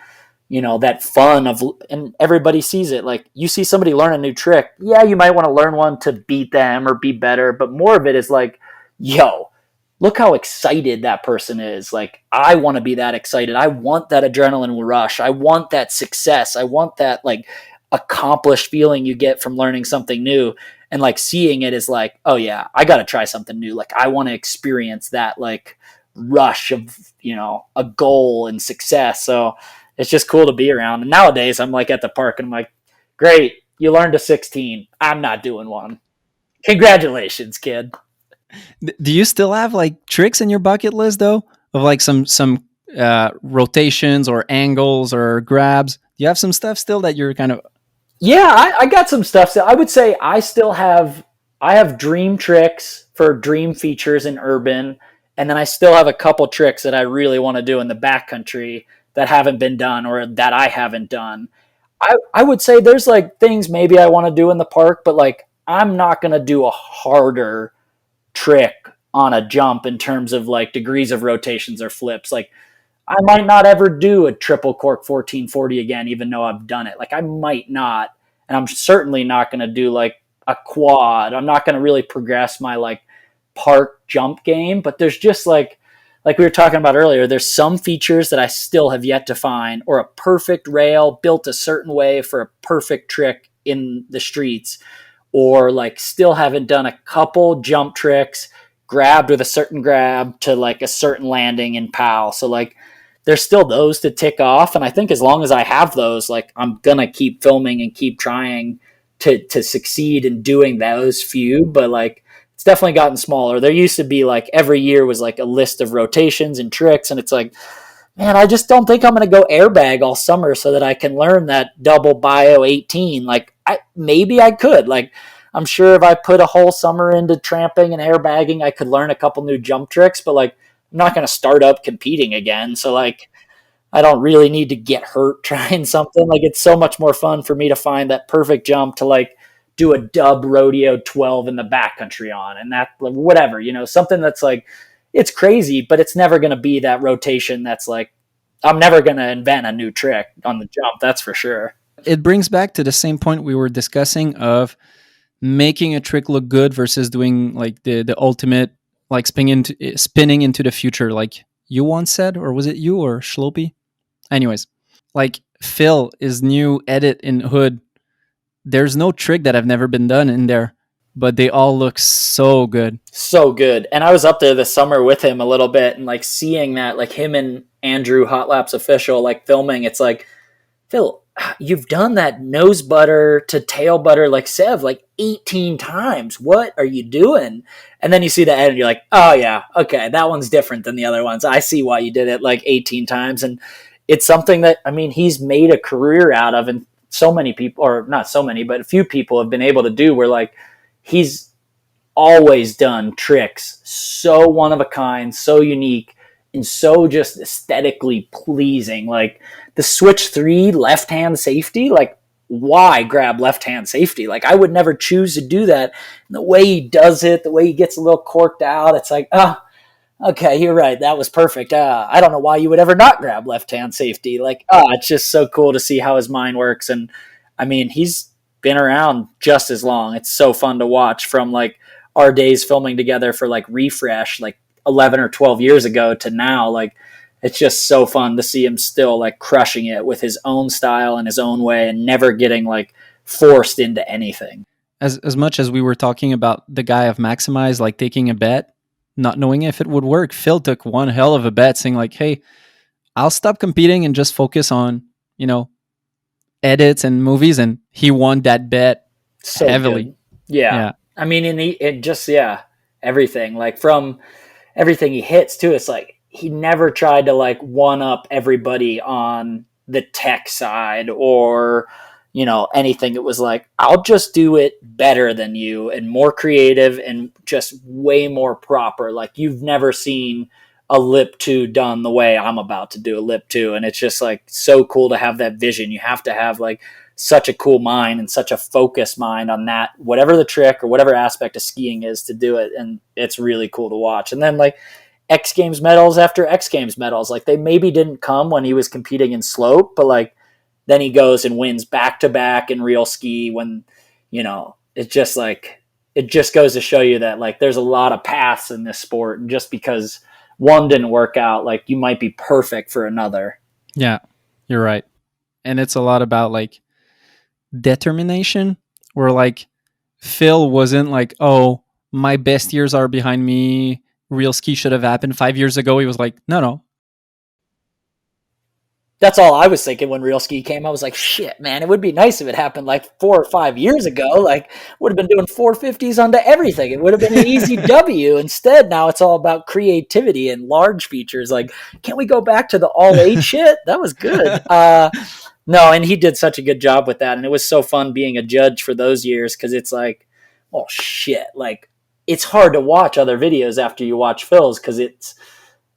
you know, that fun of, and everybody sees it. Like you see somebody learn a new trick. Yeah, you might want to learn one to beat them or be better, but more of it is like, yo, look how excited that person is. Like, I want to be that excited. I want that adrenaline rush. I want that success. I want that like accomplished feeling you get from learning something new. And like seeing it is like, oh yeah, I got to try something new. Like I want to experience that like rush of, you know, a goal and success. So it's just cool to be around. And nowadays I'm like at the park and I'm like, great, you learned a 16. I'm not doing one. Congratulations, kid. Do you still have like tricks in your bucket list though, of like some rotations or angles or grabs? Do you have some stuff still that you're kind of? Yeah, I got some stuff. So I would say I have dream tricks for dream features in urban, and then I still have a couple tricks that I really want to do in the backcountry that haven't been done or that I haven't done. I would say there's like things maybe I want to do in the park, but like I'm not gonna do a harder trick on a jump in terms of like degrees of rotations or flips. Like I might not ever do a triple cork 1440 again, even though I've done it. Like I might not, and I'm certainly not going to do like a quad. I'm not going to really progress my like park jump game, but there's just like we were talking about earlier, there's some features that I still have yet to find, or a perfect rail built a certain way for a perfect trick in the streets, or like still haven't done a couple jump tricks grabbed with a certain grab to like a certain landing in POW. So like there's still those to tick off. And I think as long as I have those, like I'm going to keep filming and keep trying to succeed in doing those few, but like it's definitely gotten smaller. There used to be like every year was like a list of rotations and tricks. And it's like, man, I just don't think I'm going to go airbag all summer so that I can learn that double bio 18. Like maybe I could, like, I'm sure if I put a whole summer into tramping and airbagging, I could learn a couple new jump tricks, but like, I'm not going to start up competing again. So like, I don't really need to get hurt trying something. Like it's so much more fun for me to find that perfect jump to like do a dub rodeo 12 in the backcountry on, and that whatever, you know, something that's like, it's crazy, but it's never going to be that rotation. That's like, I'm never going to invent a new trick on the jump. That's for sure. It brings back to the same point we were discussing of making a trick look good versus doing like the ultimate, like spinning into the future, like you once said, or was it you or Schloppy? Anyways, like Phil, his new edit in Hood, there's no trick that have never been done in there, but they all look so good. So good. And I was up there this summer with him a little bit, and like seeing that, like him and Andrew Hot Laps official, like filming, it's like, Phil, you've done that nose butter to tail butter like Sev like 18 times. What are you doing? And then you see the edit and you're like, oh yeah, okay, that one's different than the other ones. I see why you did it like 18 times. And it's something that, I mean, he's made a career out of, and so many people, or not so many, but a few people have been able to do, where like he's always done tricks so one of a kind, so unique, and so just aesthetically pleasing. Like the switch 3 left hand safety, like why grab left hand safety? Like I would never choose to do that. And the way he does it, the way he gets a little corked out, it's like, oh, okay, you're right. That was perfect. I don't know why you would ever not grab left hand safety. Like, it's just so cool to see how his mind works. And I mean, he's been around just as long. It's so fun to watch from like our days filming together for like Refresh, like 11 or 12 years ago to now. Like, it's just so fun to see him still like crushing it with his own style and his own way and never getting like forced into anything. As much as we were talking about the guy of Maximize, like taking a bet, not knowing if it would work, Phil took one hell of a bet saying like, hey, I'll stop competing and just focus on, edits and movies. And he won that bet So heavily. good. Yeah. I mean, everything, like from everything he hits too. It's like, he never tried to like one up everybody on the tech side or, anything. It was like, I'll just do it better than you and more creative and just way more proper. Like, you've never seen a lip 2 done the way I'm about to do a lip 2. And it's just like so cool to have that vision. You have to have like such a cool mind and such a focused mind on that, whatever the trick or whatever aspect of skiing is, to do it. And it's really cool to watch. And then like X Games medals after X Games medals, like they maybe didn't come when he was competing in slope, but like then he goes and wins back to back in real ski when, it's just like, it just goes to show you that like there's a lot of paths in this sport. And just because one didn't work out, like you might be perfect for another. Yeah, you're right. And it's a lot about like determination, where like Phil wasn't like, oh, my best years are behind me, real ski should have happened 5 years ago. He was like, no. That's all I was thinking when real ski came. I was like, shit, man, it would be nice if it happened like 4 or 5 years ago. Like, would have been doing 450s onto everything. It would have been an easy W. Instead, now it's all about creativity and large features. Like, can't we go back to the all 8 shit? That was good. No, and he did such a good job with that. And it was so fun being a judge for those years, because it's like, oh shit, like it's hard to watch other videos after you watch Phil's, because it's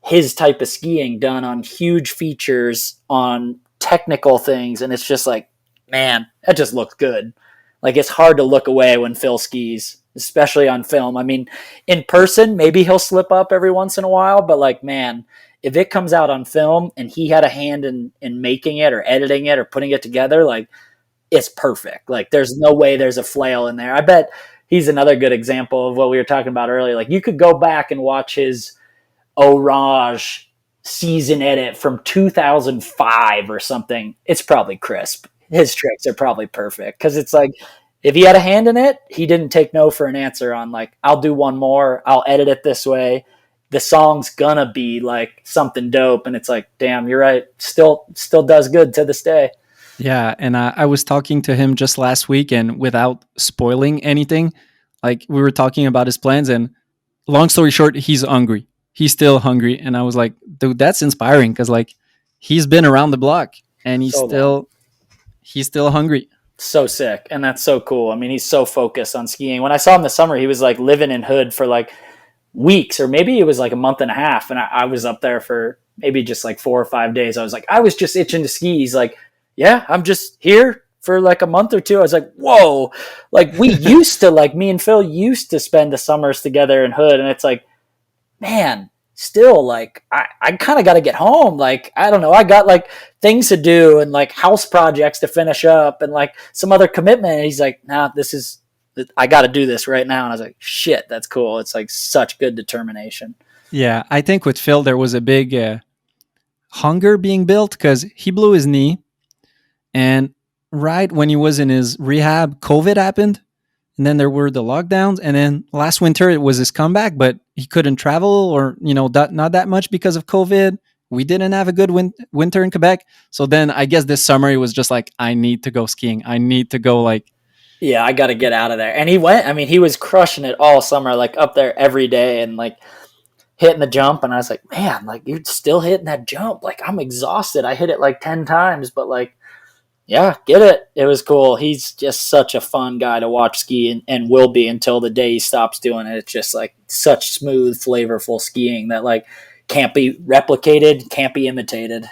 his type of skiing done on huge features, on technical things. And it's just like, man, that just looks good. Like, it's hard to look away when Phil skis, especially on film. I mean, in person, maybe he'll slip up every once in a while, but like, man, if it comes out on film and he had a hand in making it or editing it or putting it together, like, it's perfect. Like, there's no way there's a flail in there. I bet he's another good example of what we were talking about earlier. Like, you could go back and watch his Orange season edit from 2005 or something. It's probably crisp. His tricks are probably perfect, because it's like, if he had a hand in it, he didn't take no for an answer on like, I'll do one more, I'll edit it this way, the song's gonna be like something dope. And it's like, damn, you're right, still does good to this day. Yeah, and I was talking to him just last week, and without spoiling anything, like we were talking about his plans, and long story short, he's hungry. He's still hungry. And I was like, dude, that's inspiring, because like he's been around the block and he's still hungry. So sick. And that's so cool. I mean, he's so focused on skiing. When I saw him this summer, he was like living in Hood for like weeks, or maybe it was like a month and a half. And I was up there for maybe just like 4 or 5 days. I was like, I was just itching to ski. He's like, yeah, I'm just here for like a month or two. I was like, whoa, like we used to, like me and Phil used to spend the summers together in Hood. And it's like, man, still like I kind of got to get home. Like, I don't know, I got like things to do and like house projects to finish up and like some other commitment. And he's like, nah, I got to do this right now. And I was like, shit, that's cool. It's like such good determination. Yeah, I think with Phil there was a big hunger being built, because he blew his knee, and right when he was in his rehab, COVID happened. And then there were the lockdowns. And then last winter, it was his comeback, but he couldn't travel, or, not that much because of COVID. We didn't have a good winter in Quebec. So then I guess this summer, he was just like, I need to go skiing. I need to go yeah, I got to get out of there. And he went, I mean, he was crushing it all summer, like up there every day and like hitting the jump. And I was like, man, like you're still hitting that jump. Like, I'm exhausted. I hit it like 10 times, but like, yeah, get it. It was cool. He's just such a fun guy to watch ski, and will be until the day he stops doing it. It's just like such smooth, flavorful skiing that like can't be replicated, can't be imitated.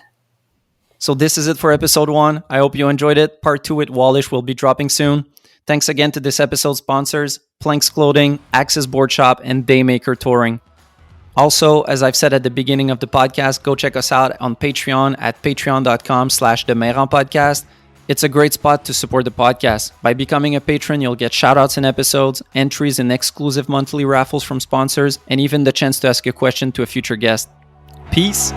So this is it for episode 1. I hope you enjoyed it. Part 2 with Wallisch will be dropping soon. Thanks again to this episode's sponsors, Planks Clothing, Axis Board Shop, and Daymaker Touring. Also, as I've said at the beginning of the podcast, go check us out on Patreon at patreon.com/the Mayrand Podcast. It's a great spot to support the podcast. By becoming a patron, you'll get shoutouts in episodes, entries in exclusive monthly raffles from sponsors, and even the chance to ask a question to a future guest. Peace!